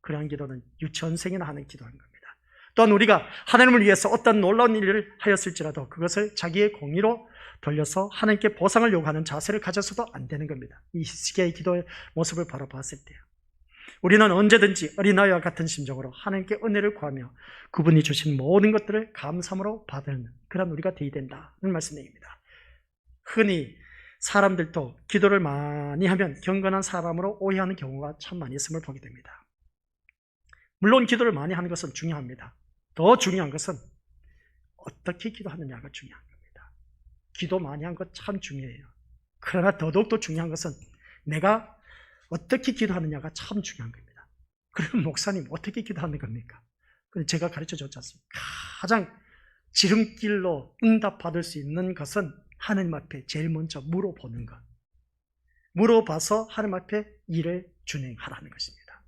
그러한 기도는 유치원생이나 하는 기도인 겁니다. 또한 우리가 하나님을 위해서 어떤 놀라운 일을 하였을지라도 그것을 자기의 공의로 돌려서 하나님께 보상을 요구하는 자세를 가져서도 안 되는 겁니다. 이 히스기야의 기도의 모습을 바로 봤을 때요, 우리는 언제든지 어린아이와 같은 심정으로 하나님께 은혜를 구하며 그분이 주신 모든 것들을 감사함으로 받는 그런 우리가 되어야 된다는 말씀입니다. 흔히 사람들도 기도를 많이 하면 경건한 사람으로 오해하는 경우가 참 많이 있음을 보게 됩니다. 물론 기도를 많이 하는 것은 중요합니다. 더 중요한 것은 어떻게 기도하느냐가 중요한 겁니다. 기도 많이 한 것 참 중요해요. 그러나 더더욱더 중요한 것은 내가 어떻게 기도하느냐가 참 중요한 겁니다. 그럼 목사님 어떻게 기도하는 겁니까? 제가 가르쳐 줬지 않습니까? 가장 지름길로 응답받을 수 있는 것은 하나님 앞에 제일 먼저 물어보는 것. 물어봐서 하나님 앞에 일을 준행하라는 것입니다.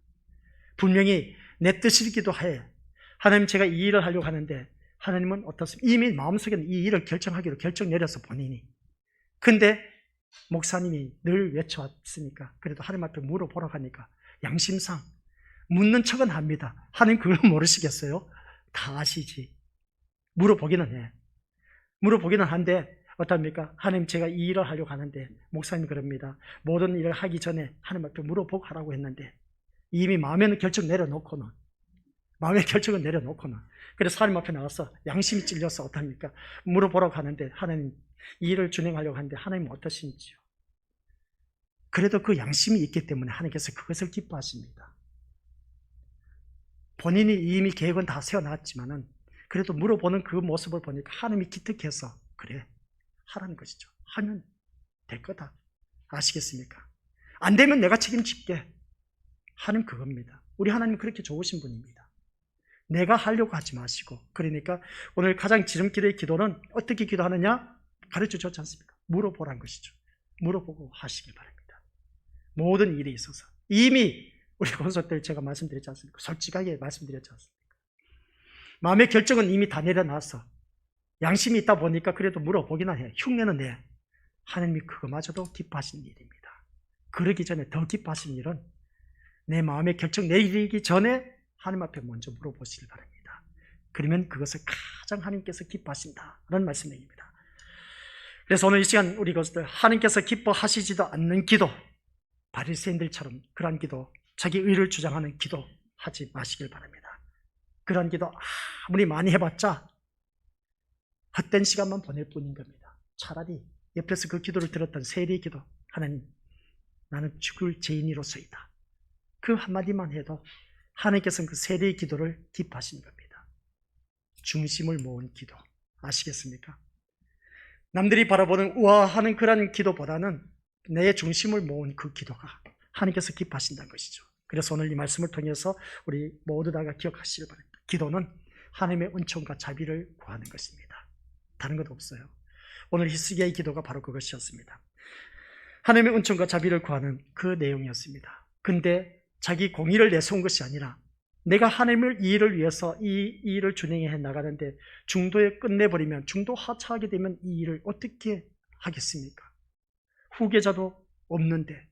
분명히 내 뜻이기도 해. 하나님, 제가 이 일을 하려고 하는데 하나님은 어떻습니까? 이미 마음속에는 이 일을 결정하기로 결정 내려서 본인이. 근데 목사님이 늘 외쳐왔으니까 그래도 하나님 앞에 물어보라고 하니까 양심상 묻는 척은 합니다. 하나님 그걸 모르시겠어요? 다 아시지. 물어보기는 해. 물어보기는 한데 어떻습니까? 하나님, 제가 이 일을 하려고 하는데 목사님이 그럽니다. 모든 일을 하기 전에 하나님 앞에 물어보고 하라고 했는데 이미 마음에는 결정 내려놓고는 마음의 결정을 내려놓고는 그래서 하나님 앞에 나와서 양심이 찔려서 어떻습니까? 물어보라고 하는데 하나님, 이 일을 진행하려고 하는데 하나님은 어떠신지요? 그래도 그 양심이 있기 때문에 하나님께서 그것을 기뻐하십니다. 본인이 이미 계획은 다 세워놨지만은 그래도 물어보는 그 모습을 보니까 하나님이 기특해서 그래, 하라는 것이죠. 하면 될 거다. 아시겠습니까? 안 되면 내가 책임질게 하는 그겁니다. 우리 하나님은 그렇게 좋으신 분입니다. 내가 하려고 하지 마시고. 그러니까 오늘 가장 지름길의 기도는 어떻게 기도하느냐? 가르쳐 줬지 않습니까? 물어보라는 것이죠. 물어보고 하시길 바랍니다. 모든 일에 있어서 이미 우리 콘서트 때 제가 말씀드렸지 않습니까? 솔직하게 말씀드렸지 않습니까? 마음의 결정은 이미 다 내려놔서 양심이 있다 보니까 그래도 물어보기나 해. 흉내는 내. 하나님이 그거마저도 기뻐하시는 일입니다. 그러기 전에 더 기뻐하시는 일은 내 마음의 결정 내리기 전에 하나님 앞에 먼저 물어보시길 바랍니다. 그러면 그것을 가장 하나님께서 기뻐하신다는 말씀입니다. 그래서 오늘 이 시간 우리 것들 하나님께서 기뻐하시지도 않는 기도, 바리새인들처럼 그러한 기도, 자기 의를 주장하는 기도 하지 마시길 바랍니다. 그러한 기도 아무리 많이 해봤자 헛된 시간만 보낼 뿐인 겁니다. 차라리 옆에서 그 기도를 들었던 세리의 기도, 하나님, 나는 죽을 죄인이로서이다. 그 한마디만 해도 하나님께서는 그 세리의 기도를 기뻐하시는 겁니다. 중심을 모은 기도, 아시겠습니까? 남들이 바라보는 우아하는 그런 기도보다는 내 중심을 모은 그 기도가 하나님께서 기뻐하신다는 것이죠. 그래서 오늘 이 말씀을 통해서 우리 모두 다가 기억하시길 바랍니다. 기도는 하나님의 은총과 자비를 구하는 것입니다. 다른 것 없어요. 오늘 히스기야의 기도가 바로 그것이었습니다. 하나님의 은총과 자비를 구하는 그 내용이었습니다. 근데 자기 공의를 내세운 것이 아니라 내가 하나님을 이 일을 위해서 이 일을 준행해 나가는데 중도에 끝내버리면, 중도 하차하게 되면 이 일을 어떻게 하겠습니까? 후계자도 없는데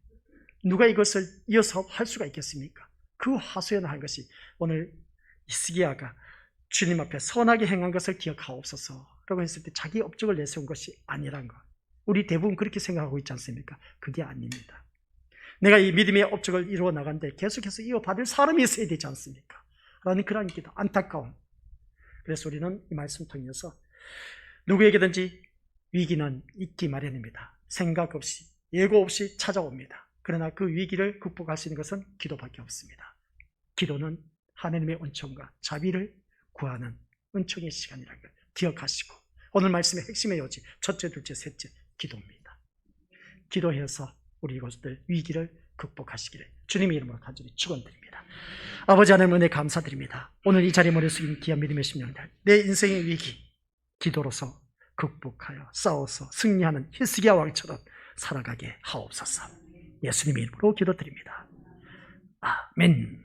누가 이것을 이어서 할 수가 있겠습니까? 그 하소연을 한 것이 오늘 히스기야가 주님 앞에 선하게 행한 것을 기억하옵소서 라고 했을 때 자기 업적을 내세운 것이 아니란 것. 우리 대부분 그렇게 생각하고 있지 않습니까? 그게 아닙니다. 내가 이 믿음의 업적을 이루어 나가는데 계속해서 이어받을 사람이 있어야 되지 않습니까? 라는 그런 기도, 안타까움. 그래서 우리는 이 말씀 통해서 누구에게든지 위기는 있기 마련입니다. 생각 없이, 예고 없이 찾아옵니다. 그러나 그 위기를 극복할 수 있는 것은 기도밖에 없습니다. 기도는 하나님의 은총과 자비를 구하는 은총의 시간이라는 걸 기억하시고, 오늘 말씀의 핵심의 요지, 첫째, 둘째, 셋째, 기도입니다. 기도해서 우리 이것들 위기를 극복하시기를 주님의 이름으로 간절히 축원드립니다. 아버지 하나님, 은혜 감사드립니다. 오늘 이 자리에 모여 있는 귀한 믿음의 심령들, 내 인생의 위기 기도로서 극복하여 싸워서 승리하는 히스기야 왕처럼 살아가게 하옵소서. 예수님의 이름으로 기도드립니다. 아멘.